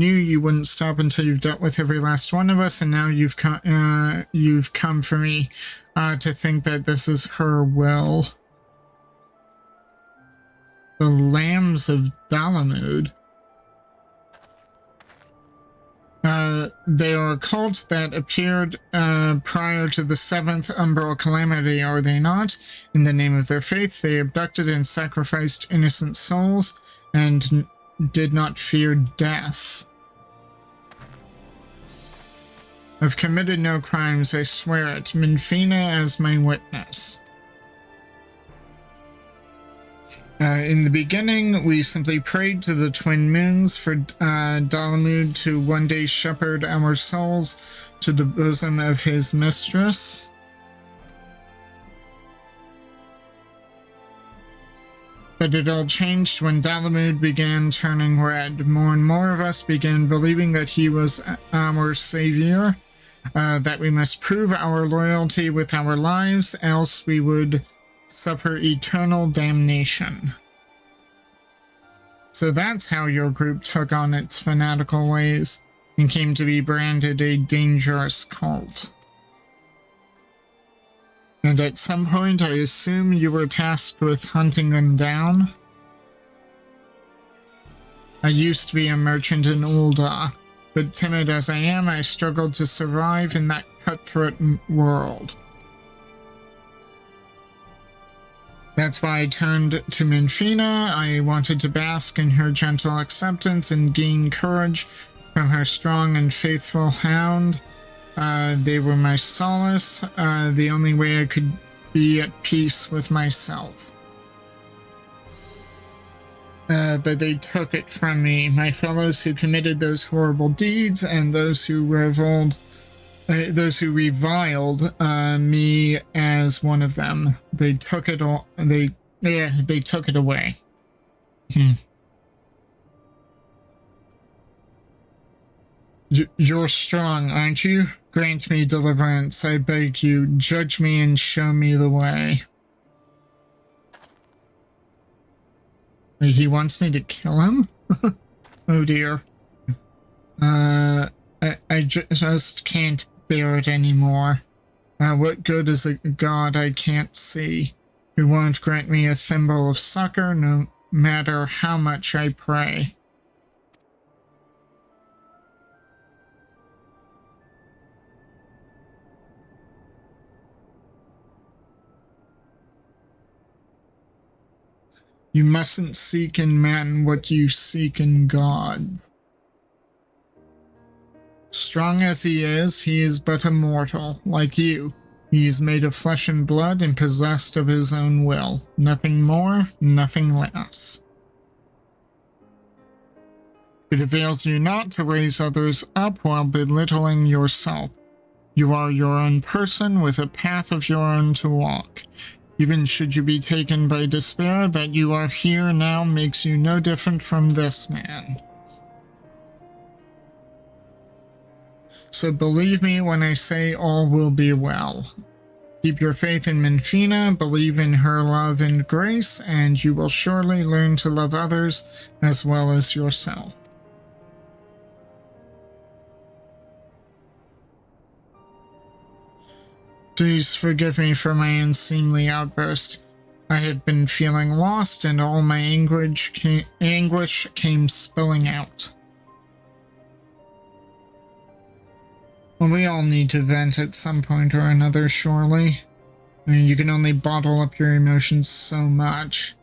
you wouldn't stop until you've dealt with every last one of us, and now you've come for me to think that this is her will. The Lambs of Dalamud. They are a cult that appeared prior to the 7th Umbral Calamity, are they not? In the name of their faith, they abducted and sacrificed innocent souls and did not fear death. I've committed no crimes, I swear it. Minfina as my witness. In the beginning, we simply prayed to the twin moons for Dalamud to one day shepherd our souls to the bosom of his mistress. But it all changed when Dalamud began turning red. More and more of us began believing that he was our savior, that we must prove our loyalty with our lives, else we would suffer eternal damnation. So that's how your group took on its fanatical ways and came to be branded a dangerous cult. And at some point, I assume you were tasked with hunting them down? I used to be a merchant in Ul'dah, but timid as I am, I struggled to survive in that cutthroat world. That's why I turned to Minfina. I wanted to bask in her gentle acceptance and gain courage from her strong and faithful hound. They were my solace, the only way I could be at peace with myself. But they took it from me, my fellows who committed those horrible deeds and those who reviled me as one of them. They took it all. They took it away. You're strong, aren't you? Grant me deliverance, I beg you. Judge me and show me the way. Wait, he wants me to kill him? Oh dear. I just can't bear it anymore. What good is a god I can't see, who won't grant me a thimble of succor no matter how much I pray? You mustn't seek in men what you seek in God. Strong as he is but a mortal, like you. He is made of flesh and blood and possessed of his own will. Nothing more, nothing less. It avails you not to raise others up while belittling yourself. You are your own person with a path of your own to walk. Even should you be taken by despair, that you are here now makes you no different from this man. So believe me when I say all will be well. Keep your faith in Minfina, believe in her love and grace, and you will surely learn to love others as well as yourself. Please forgive me for my unseemly outburst. I had been feeling lost, and all my anguish came spilling out. Well, we all need to vent at some point or another, surely. I mean, you can only bottle up your emotions so much.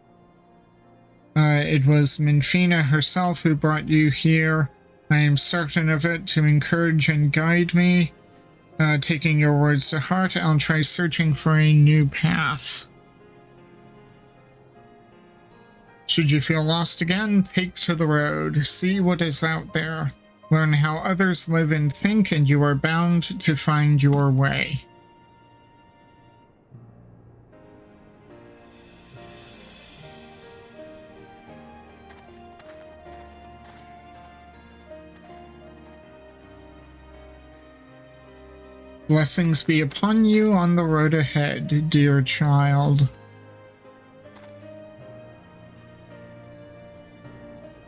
It was Minfina herself who brought you here. I am certain of it, to encourage and guide me. Taking your words to heart, I'll try searching for a new path. Should you feel lost again, take to the road. See what is out there. Learn how others live and think, and you are bound to find your way. Blessings be upon you on the road ahead, dear child.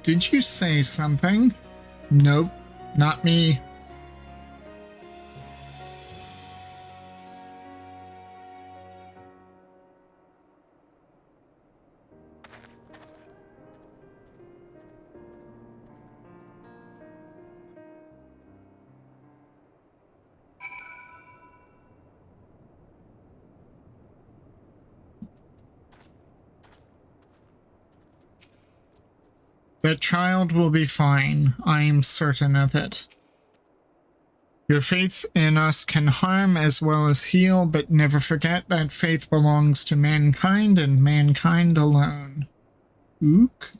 Did you say something? Nope, not me. That child will be fine. I am certain of it. Your faith in us can harm as well as heal, but never forget that faith belongs to mankind and mankind alone. Ook.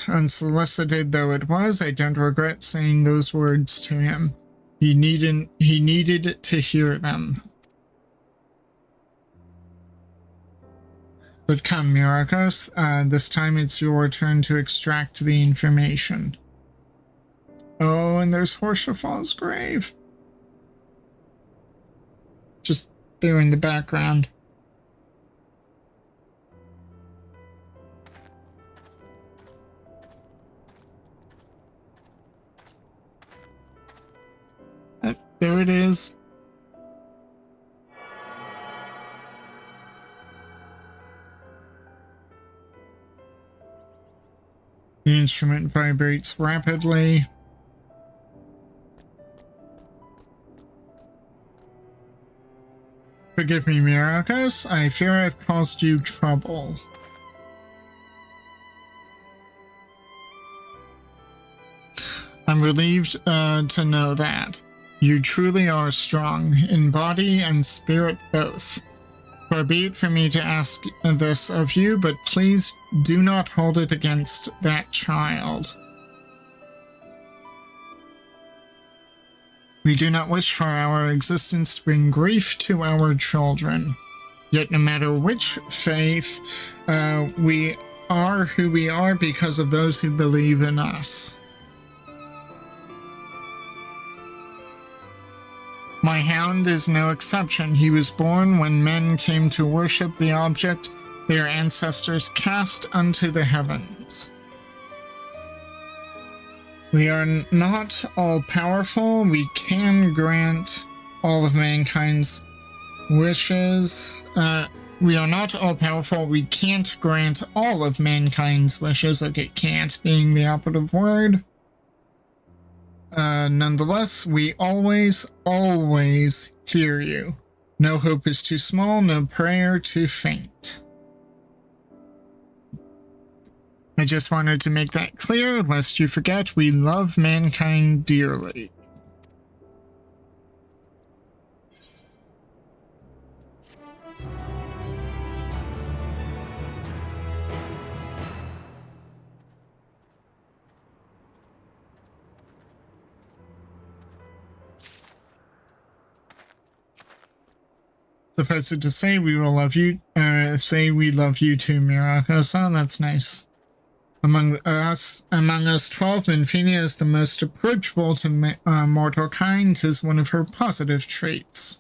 Unsolicited though it was, I don't regret saying those words to him. He needed to hear them. But come, Myrokos, this time it's your turn to extract the information. Oh, and there's Horsefall's grave. Just there in the background. There it is. The instrument vibrates rapidly. Forgive me, Myrokos. I fear I've caused you trouble. I'm relieved to know that. You truly are strong, in body and spirit both. Far be it for me to ask this of you, but please do not hold it against that child. We do not wish for our existence to bring grief to our children. Yet no matter which faith, we are who we are because of those who believe in us. My hound is no exception. He was born when men came to worship the object their ancestors cast unto the heavens. We are not all-powerful. We can grant all of mankind's wishes. We are not all-powerful. We can't grant all of mankind's wishes. Okay, can't being the operative word. Nonetheless, we always hear you. No hope is too small, no prayer too faint. I just wanted to make that clear, lest you forget we love mankind dearly. Suffice it to say, we will love you. Say we love you too, Myrokos. Oh, that's nice. Among us 12, Minfinia is the most approachable to mortal kind. Is one of her positive traits.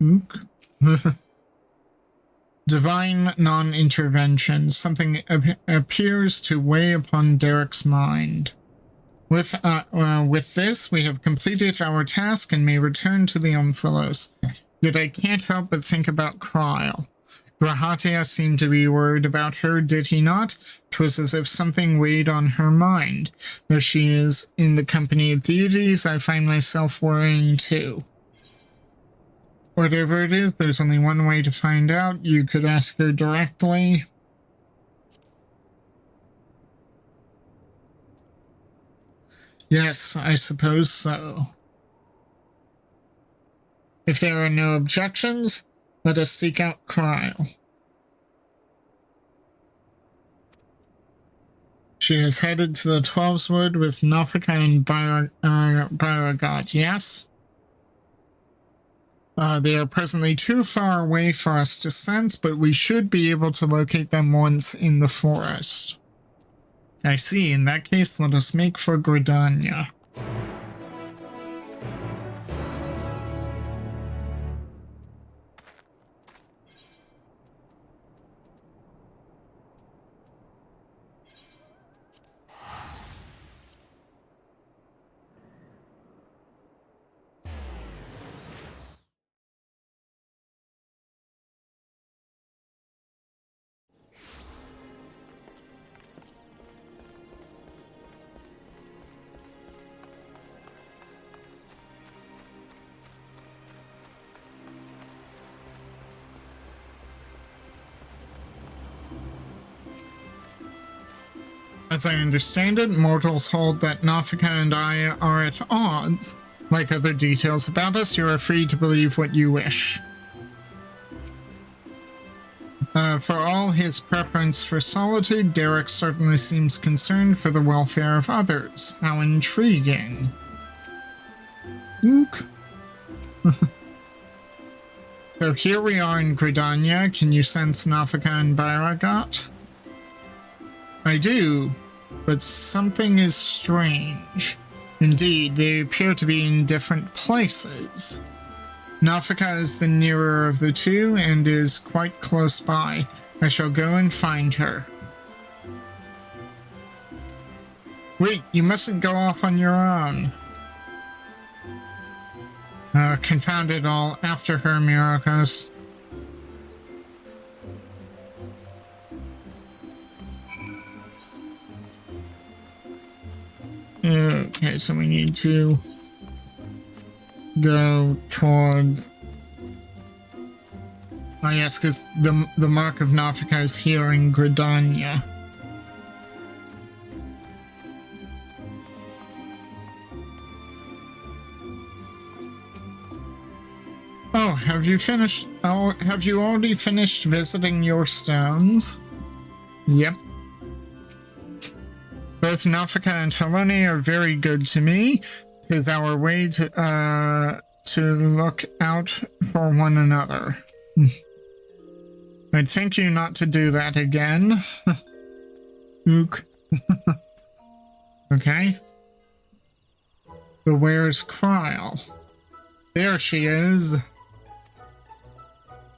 Ook. Divine non-intervention. Something appears to weigh upon Derek's mind. With this, we have completed our task and may return to the Omphalos. Yet I can't help but think about Kryl. Grahatia seemed to be worried about her, did he not? 'Twas as if something weighed on her mind. Though she is in the company of deities, I find myself worrying too. Whatever it is, there's only one way to find out. You could ask her directly. Yes, I suppose so. If there are no objections, let us seek out Kryl. She has headed to the 12's Wood with Nofika and Byragod, yes? They are presently too far away for us to sense, but we should be able to locate them once in the forest. I see. In that case, let us make for Gridania. As I understand it, mortals hold that Nofika and I are at odds. Like other details about us, you are free to believe what you wish. For all his preference for solitude, Derek certainly seems concerned for the welfare of others. How intriguing. Ook. So here we are in Gridania. Can you sense Nofika and Byragod? I do, but something is strange. Indeed, they appear to be in different places. Nofika is the nearer of the two and is quite close by. I shall go and find her. Wait, you mustn't go off on your own. Confound it all. After her, Myrokos. Okay, so we need to go toward... Oh yes, because the mark of Nofika is here in Gridania. Oh, have you finished? Oh, have you already finished visiting your stones? Yep. Both Nofika and Helene are very good to me. It's our way to look out for one another. I'd thank you not to do that again. Ook. Okay. But where's Kryl? There she is.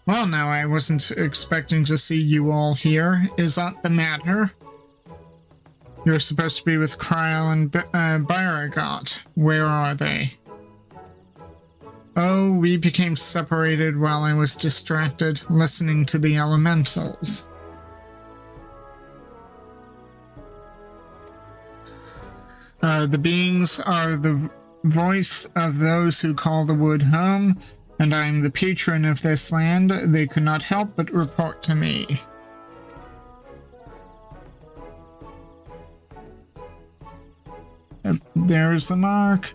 Well, now I wasn't expecting to see you all here. Is that the matter? You're supposed to be with Kryl and Byragod. Where are they? Oh, we became separated while I was distracted listening to the elementals. The beings are the voice of those who call the wood home, and I am the patron of this land. They could not help but report to me. There's the mark.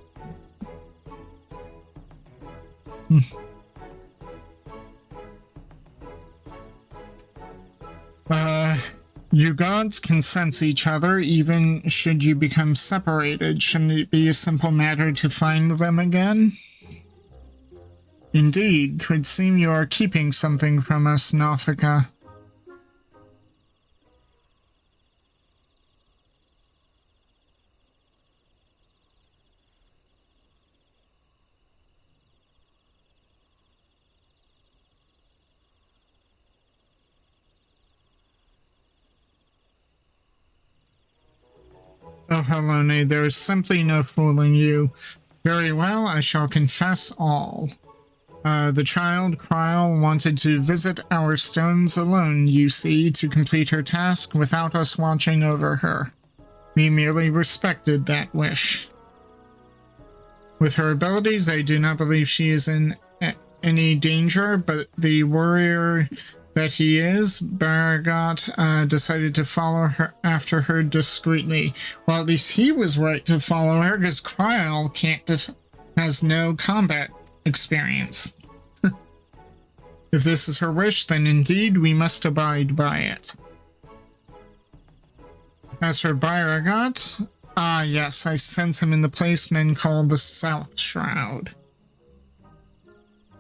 You gods can sense each other, even should you become separated. Shouldn't it be a simple matter to find them again? Indeed, 'twould seem you are keeping something from us, Naufika. Oh, Helone, there is simply no fooling you. Very well, I shall confess all. The child, Kryl, wanted to visit our stones alone, you see, to complete her task without us watching over her. We merely respected that wish. With her abilities, I do not believe she is in any danger, but the warrior that he is, Baragat, decided to follow her after her discreetly. Well, at least he was right to follow her, because Kryl has no combat experience. If this is her wish, then indeed we must abide by it. As for Baragat, yes, I sense him in the place men call the South Shroud.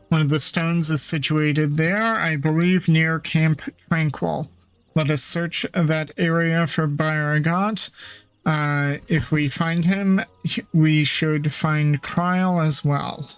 One of the stones is situated there, I believe, near Camp Tranquil. Let us search that area for Baragat. If we find him, we should find Kryl as well.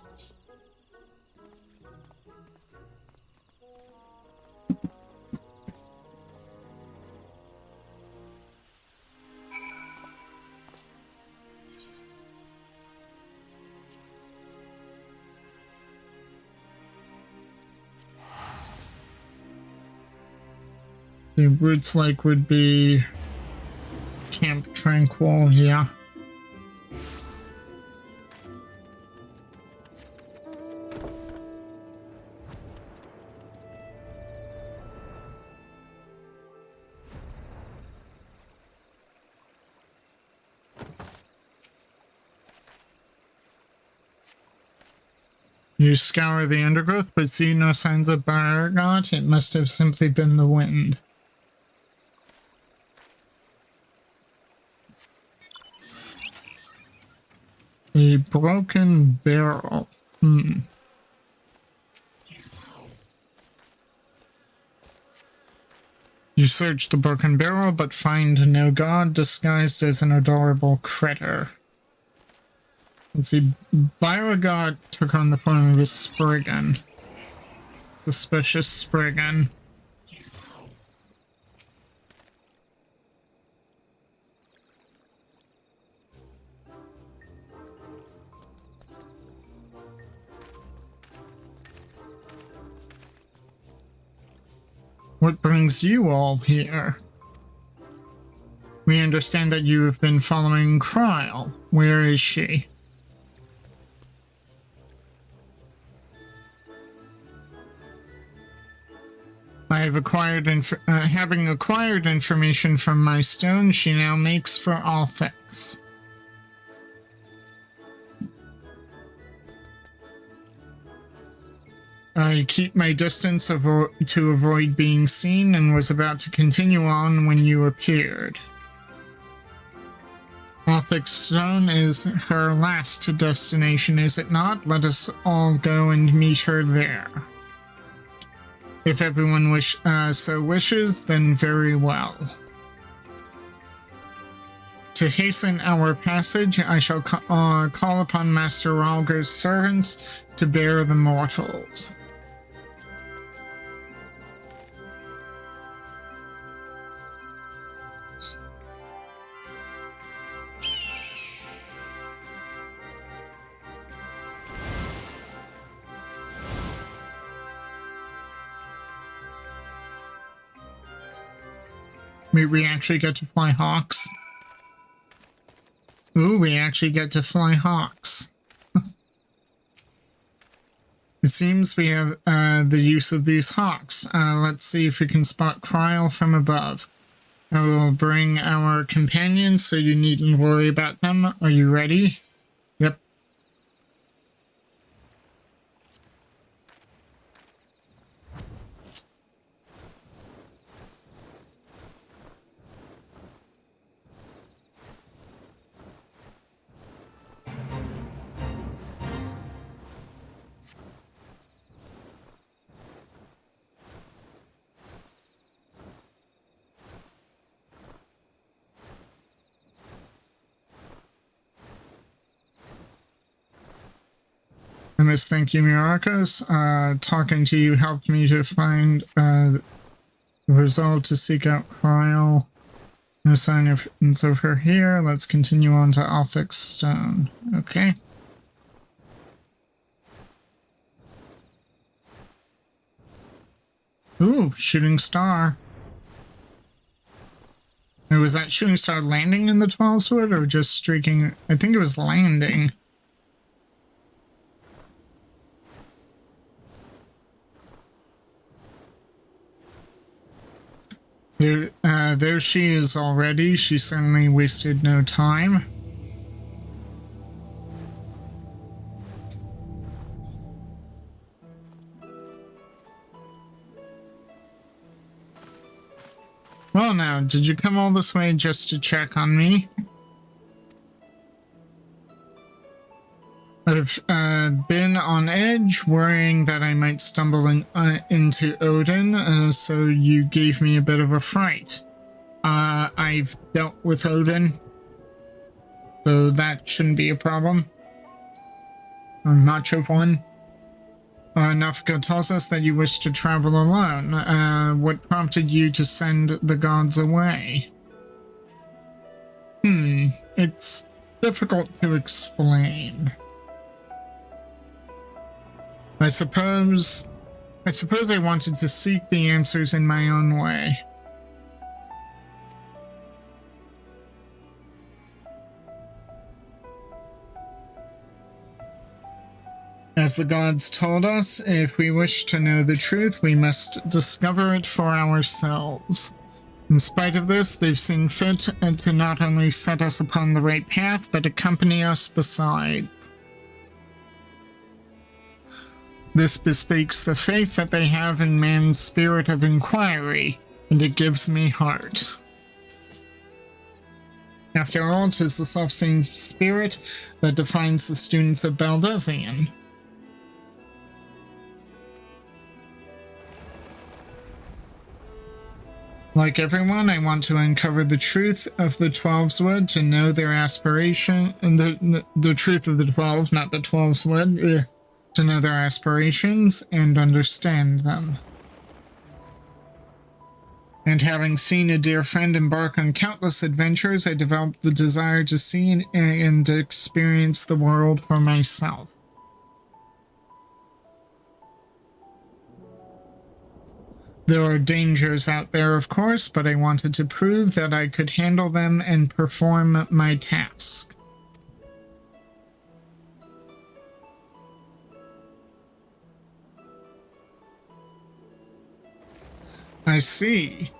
The roots like would be Camp Tranquil, yeah. You scour the undergrowth but see no signs of Baragat. It must have simply been the wind. A broken barrel. You search the broken barrel, but find no god disguised as an adorable critter. Let's see, Baragat took on the form of a Spriggan. Suspicious Spriggan. What brings you all here? We understand that you have been following Kryl. Where is she? I have having acquired information from my stone, she now makes for all things. I keep my distance to avoid being seen and was about to continue on when you appeared. Othic Stone is her last destination, is it not? Let us all go and meet her there. If everyone so wishes, then very well. To hasten our passage, I shall call upon Master Ralger's servants to bear the mortals. We actually get to fly hawks. Ooh, we actually get to fly hawks. It seems we have the use of these hawks. Let's see if we can spot Kryl from above. I will bring our companions so you needn't worry about them. Are you ready? Yep. I must thank you, Myrokos. Talking to you helped me to find the resolve to seek out Cryle. No sign of her here. Let's continue on to FFXIV. Okay. Ooh, shooting star. Now, was that shooting star landing in the 12 wood or just streaking? I think it was landing. There she is already. She certainly wasted no time. Well now, did you come all this way just to check on me? I've been on edge, worrying that I might stumble into Odin, so you gave me a bit of a fright. I've dealt with Odin, so that shouldn't be a problem. I'm not sure of one. Nafika tells us that you wish to travel alone. What prompted you to send the gods away? It's difficult to explain. I suppose I wanted to seek the answers in my own way. As the gods told us, if we wish to know the truth, we must discover it for ourselves. In spite of this, they've seen fit to not only set us upon the right path, but accompany us besides. This bespeaks the faith that they have in man's spirit of inquiry, and it gives me heart. After all, 'tis the self-same spirit that defines the students of Baldesion. Like everyone, I want to uncover the truth of the 12's wood, to know their aspiration, and the truth of the 12, not the 12's wood. To know their aspirations and understand them. And having seen a dear friend embark on countless adventures, I developed the desire to see and experience the world for myself. There are dangers out there, of course, but I wanted to prove that I could handle them and perform my task. I see.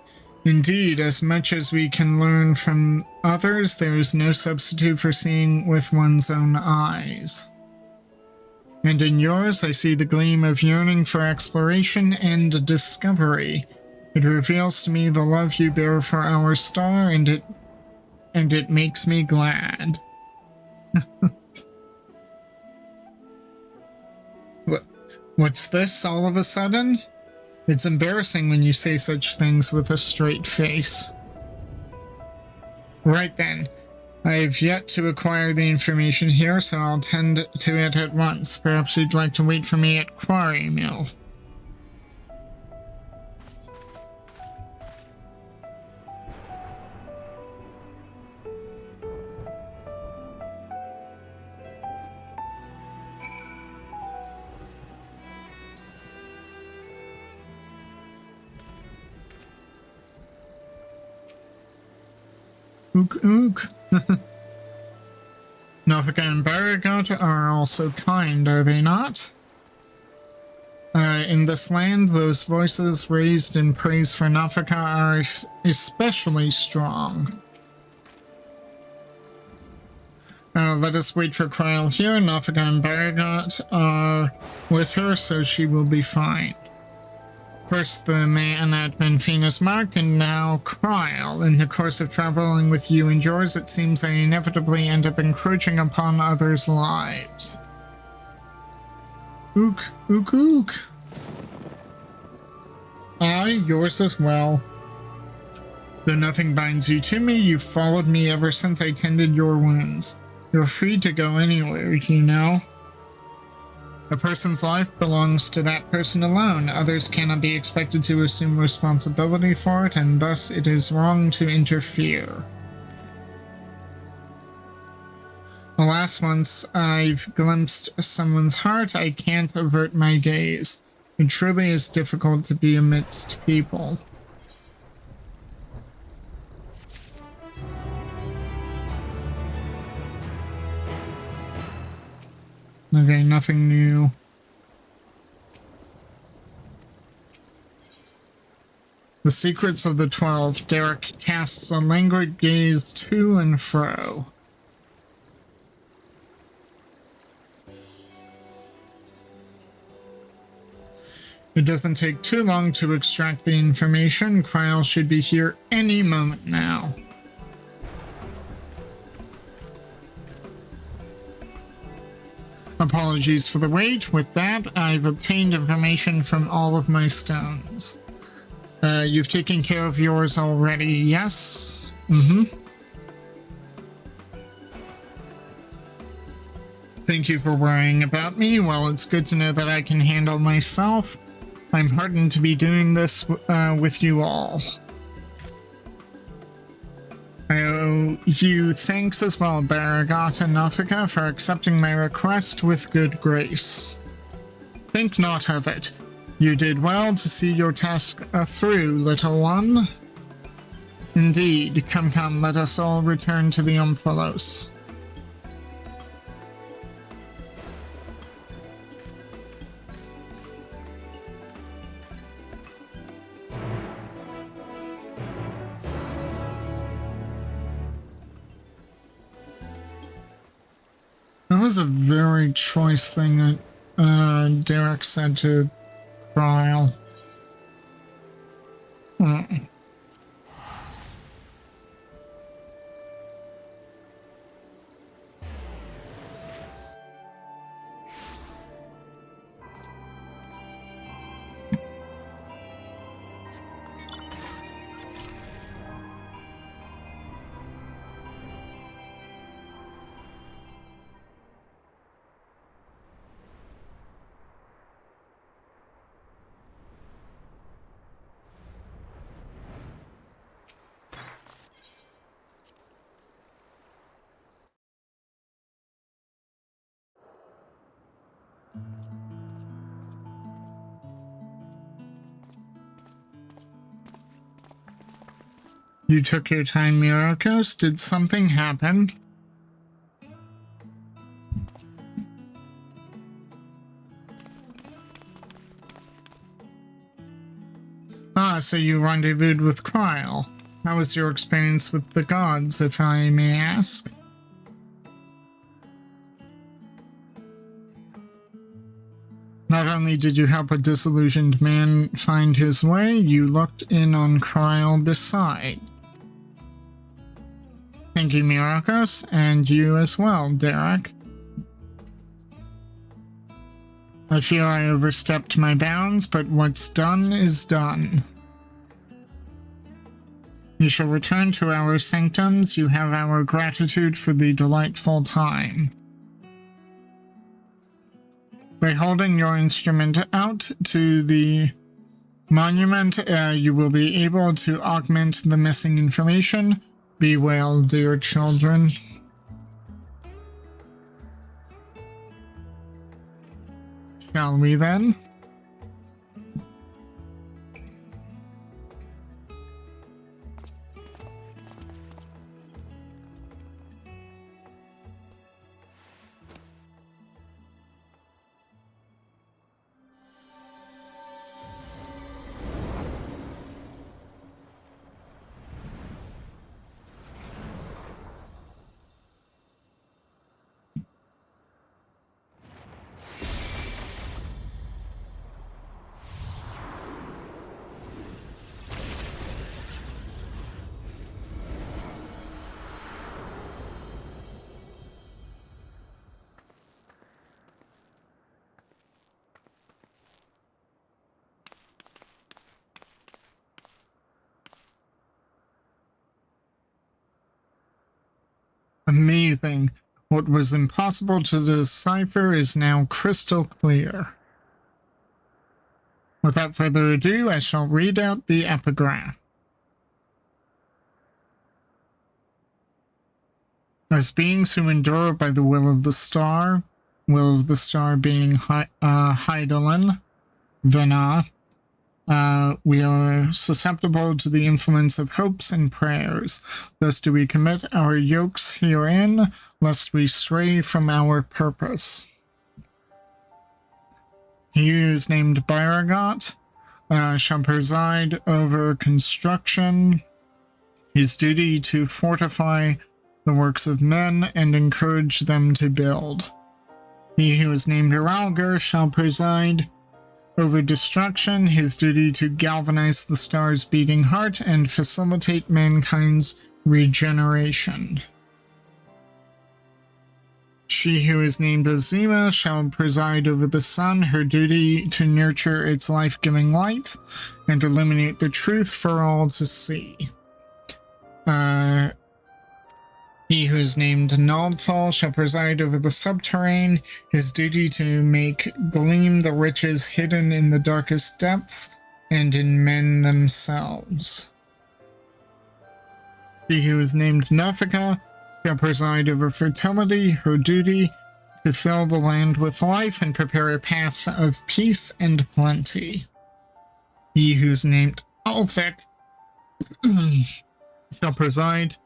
Indeed, as much as we can learn from others, there is no substitute for seeing with one's own eyes. And in yours, I see the gleam of yearning for exploration and discovery. It reveals to me the love you bear for our star, and it makes me glad. What's this all of a sudden? It's embarrassing when you say such things with a straight face. Right then. I've yet to acquire the information here, so I'll tend to it at once. Perhaps you'd like to wait for me at Quarry Mill. Ook ook. Nafika and Baragot are also kind, are they not? In this land, those voices raised in praise for Nafika are especially strong. Let us wait for Cryle here. Nafika and Baragot are with her, so she will be fine. First the man at Menfina's Mark, and now Cryle. In the course of traveling with you and yours, it seems I inevitably end up encroaching upon others' lives. Ook, ook, ook. Aye, yours as well. Though nothing binds you to me, you've followed me ever since I tended your wounds. You're free to go anywhere, you know. A person's life belongs to that person alone. Others cannot be expected to assume responsibility for it, and thus it is wrong to interfere. Alas, once I've glimpsed someone's heart, I can't avert my gaze. It truly is difficult to be amidst people. Okay, nothing new. The Secrets of the 12. Derek casts a languid gaze to and fro. It doesn't take too long to extract the information. Kryl should be here any moment now. Apologies for the wait. With that, I've obtained information from all of my stones. You've taken care of yours already, yes? Thank you for worrying about me. Well, it's good to know that I can handle myself. I'm heartened to be doing this with you all. I owe you thanks as well, Baragat and Nafika, for accepting my request with good grace. Think not of it. You did well to see your task through, little one. Indeed. Come, let us all return to the Omphalos. That was a very choice thing that Derek said to Kryl. You took your time, Myrokos. Did something happen? Ah, so you rendezvoused with Kryl. How was your experience with the gods, if I may ask? Not only did you help a disillusioned man find his way, you looked in on Kryl beside. Thank you, Myrokos, and you as well, Derek. I fear I overstepped my bounds, but what's done is done. You shall return to our sanctums. You have our gratitude for the delightful time. By holding your instrument out to the monument, you will be able to augment the missing information. Be well, dear children. Shall we then? Amazing. What was impossible to decipher is now crystal clear. Without further ado, I shall read out the epigraph. As beings who endure by the will of the star being Heidelin, Vena, we are susceptible to the influence of hopes and prayers. Thus do we commit our yokes herein, lest we stray from our purpose. He who is named Byragot shall preside over construction, his duty to fortify the works of men and encourage them to build. He who is named Iralgar shall preside over destruction, his duty to galvanize the star's beating heart and facilitate mankind's regeneration. She who is named Azima shall preside over the sun, her duty to nurture its life-giving light and illuminate the truth for all to see. He who is named Naldfall shall preside over the subterrane, his duty to make gleam the riches hidden in the darkest depths and in men themselves. He who is named Nafika shall preside over fertility, her duty to fill the land with life and prepare a path of peace and plenty. He who is named Althek shall preside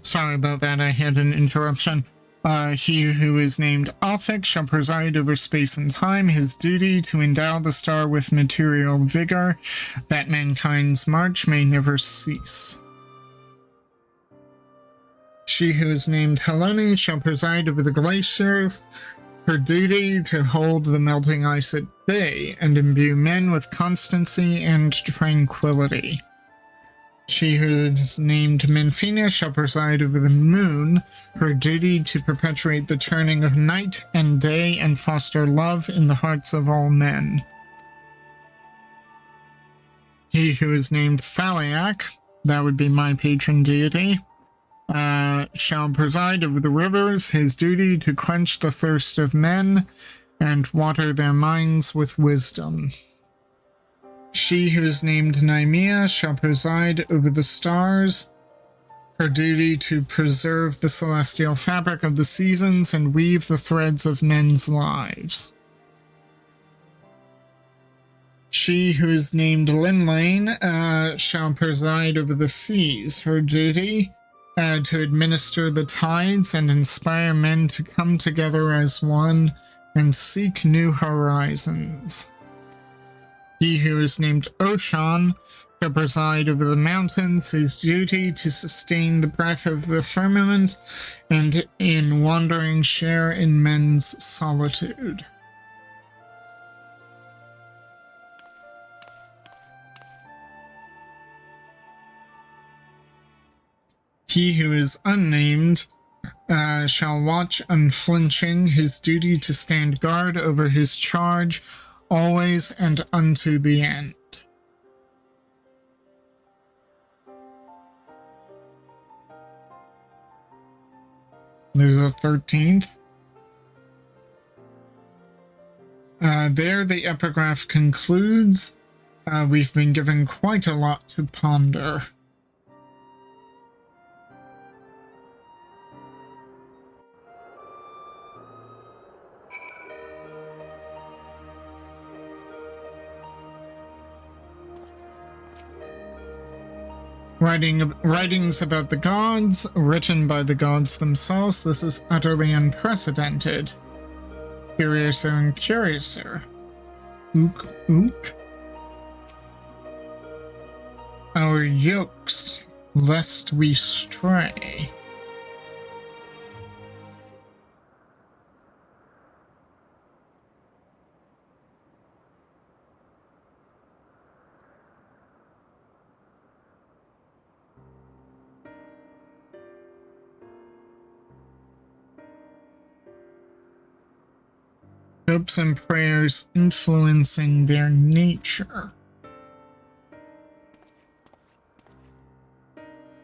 Sorry about that, I had an interruption. He who is named Althek shall preside over space and time, his duty to endow the star with material vigor, that mankind's march may never cease. She who is named Helene shall preside over the glaciers, her duty to hold the melting ice at bay and imbue men with constancy and tranquility. She who is named Menfina shall preside over the moon, her duty to perpetuate the turning of night and day and foster love in the hearts of all men. He who is named Thaliak, that would be my patron deity, shall preside over the rivers, his duty to quench the thirst of men and water their minds with wisdom. She who is named Naimea shall preside over the stars, her duty to preserve the celestial fabric of the seasons and weave the threads of men's lives. She who is named Linlane shall preside over the seas, her duty to administer the tides and inspire men to come together as one and seek new horizons. He who is named Oshan shall preside over the mountains, his duty to sustain the breath of the firmament and in wandering share in men's solitude. He who is unnamed shall watch unflinching, his duty to stand guard over his charge always and unto the end. There's a 13th. There the epigraph concludes. We've been given quite a lot to ponder. Writings about the gods, written by the gods themselves. This is utterly unprecedented. Curiouser and curiouser. Ook, ook. Our yokes, lest we stray. hopes and prayers influencing their nature.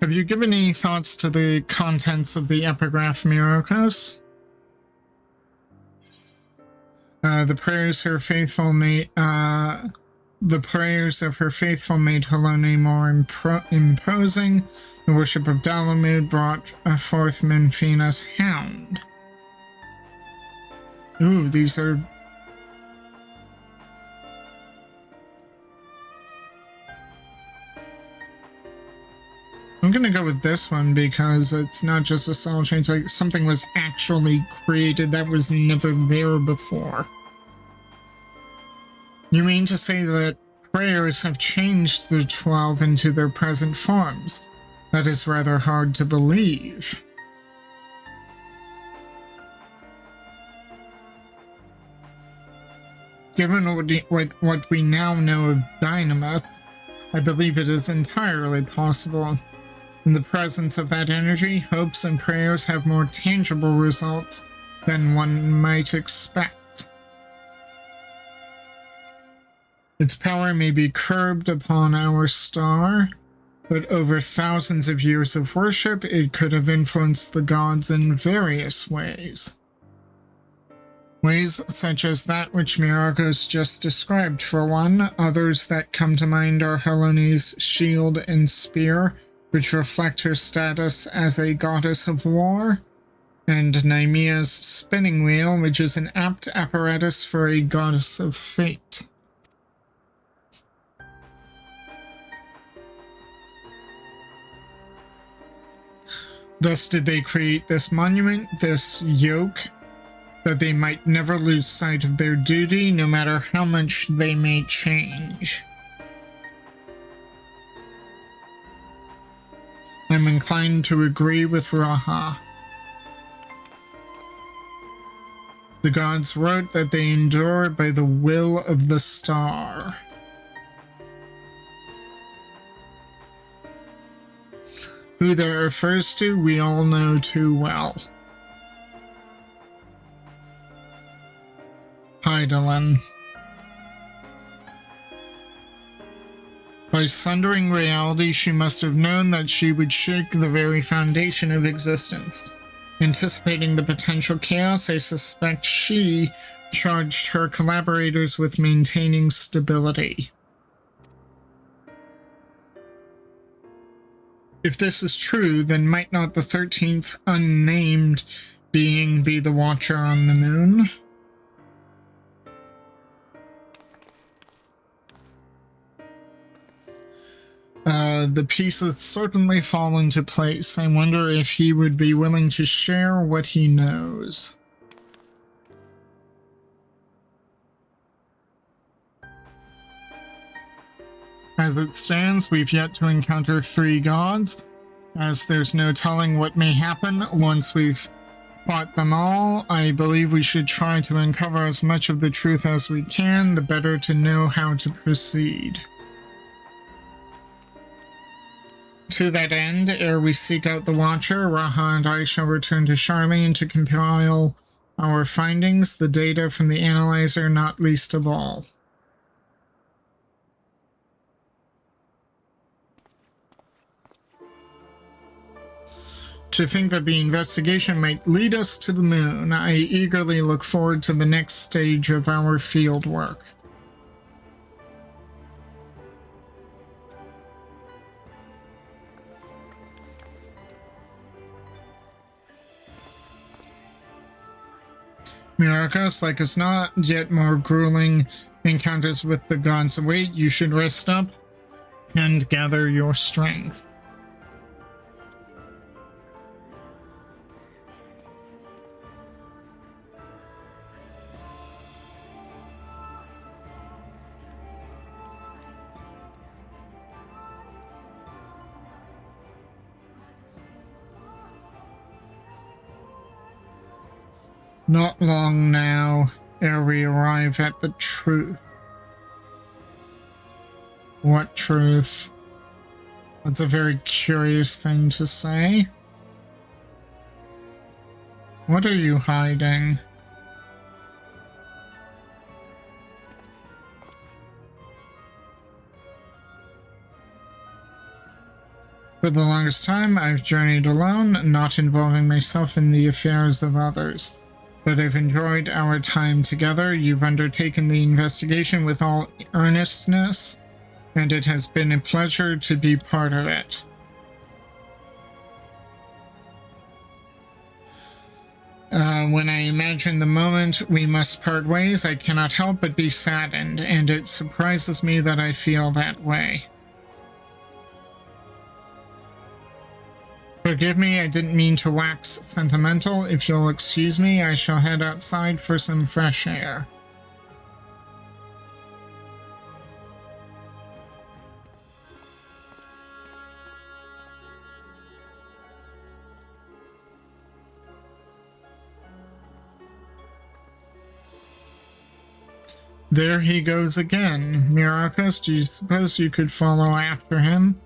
Have you given any thoughts to the contents of the epigraph, Myrokos? The prayers of her faithful made Helone more imposing. The worship of Dalamud brought forth Menfina's hound. Ooh, these are... I'm gonna go with this one because it's not just a soul chain, it's like something was actually created that was never there before. You mean to say that prayers have changed the 12 into their present forms? That is rather hard to believe. Given what we now know of Dynamith, I believe it is entirely possible. In the presence of that energy, hopes and prayers have more tangible results than one might expect. Its power may be curbed upon our star, but over thousands of years of worship, it could have influenced the gods in various ways. Ways such as that which Myrokos just described for one. Others that come to mind are Helone's shield and spear, which reflect her status as a goddess of war, and Naimea's spinning wheel, which is an apt apparatus for a goddess of fate. Thus did they create this monument, this yoke, that they might never lose sight of their duty, no matter how much they may change. I'm inclined to agree with Raha. The gods wrote that they endure by the will of the star. Who that refers to, we all know too well. Hydaelyn. By sundering reality, she must have known that she would shake the very foundation of existence. Anticipating the potential chaos, I suspect she charged her collaborators with maintaining stability. If this is true, then might not the 13th unnamed being be the Watcher on the Moon? The pieces certainly fall into place. I wonder if he would be willing to share what he knows. As it stands, we've yet to encounter 3 gods, as there's no telling what may happen once we've fought them all. I believe we should try to uncover as much of the truth as we can, the better to know how to proceed. To that end, ere we seek out the Watcher, Raha and I shall return to Charlene to compile our findings, the data from the analyzer not least of all. To think that the investigation might lead us to the moon, I eagerly look forward to the next stage of our field work. Myrokos, like as not, yet more grueling encounters with the gods await. You should rest up and gather your strength. Not long now, ere we arrive at the truth. What truth? That's a very curious thing to say. What are you hiding? For the longest time, I've journeyed alone, not involving myself in the affairs of others. But I've enjoyed our time together. You've undertaken the investigation with all earnestness, and it has been a pleasure to be part of it. When I imagine the moment we must part ways, I cannot help but be saddened, and it surprises me that I feel that way. Forgive me, I didn't mean to wax sentimental. If you'll excuse me, I shall head outside for some fresh air. There he goes again. Myrokos, do you suppose you could follow after him?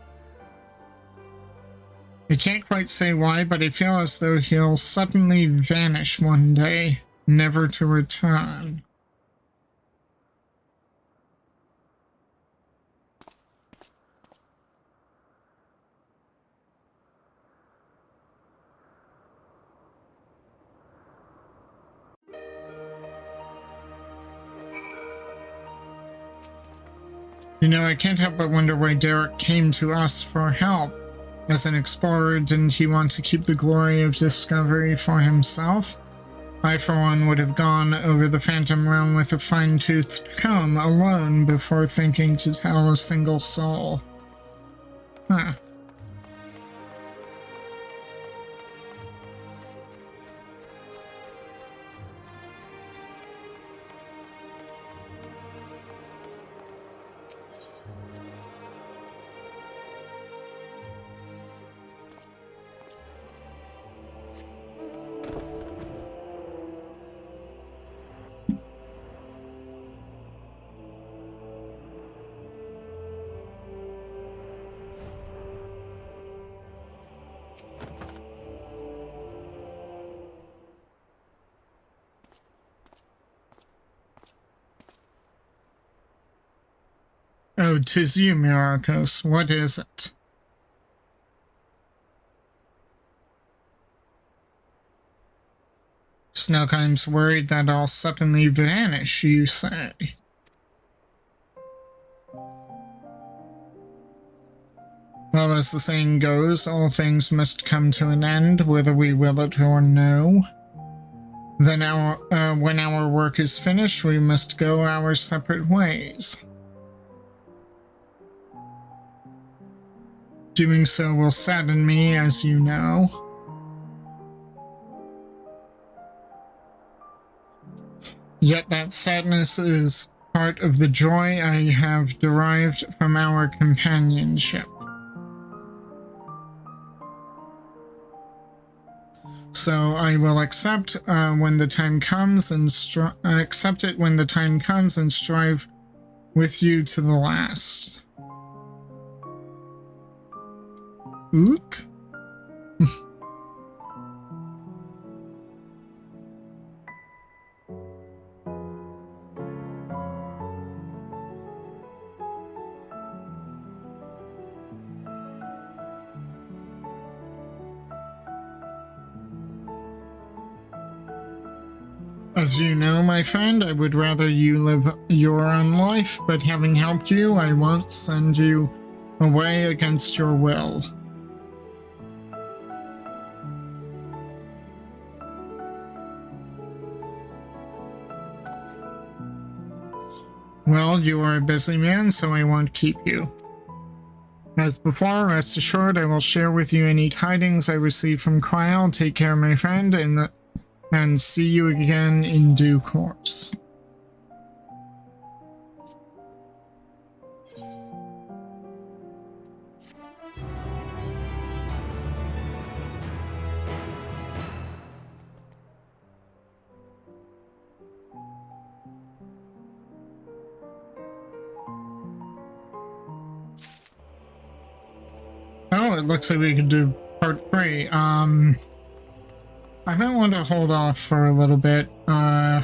I can't quite say why, but I feel as though he'll suddenly vanish one day, never to return. You know, I can't help but wonder why Derek came to us for help. As an explorer, didn't he want to keep the glory of discovery for himself? I, for one, would have gone over the Phantom Realm with a fine-toothed comb alone before thinking to tell a single soul. Huh. Oh, 'tis you, Myrokos. What is it? Snowkime's worried that I'll suddenly vanish, you say? Well, as the saying goes, all things must come to an end, whether we will it or no. Then when our work is finished, we must go our separate ways. Doing so will sadden me, as you know. Yet that sadness is part of the joy I have derived from our companionship. So I will accept when the time comes and accept it when the time comes and strive with you to the last. Ook? As you know, my friend, I would rather you live your own life, but having helped you, I won't send you away against your will. Well, you are a busy man, so I won't keep you. As before, rest assured I will share with you any tidings I receive from Cryle. Take care, my friend, and see you again in due course. Oh, it looks like we could do part 3. I might want to hold off for a little bit. In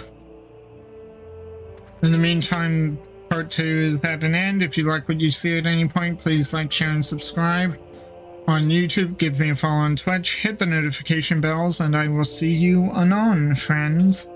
the meantime, part 2 is at an end. If you like what you see at any point, please like, share, and subscribe. on YouTube, give me a follow on Twitch, hit the notification bells, and I will see you anon, friends.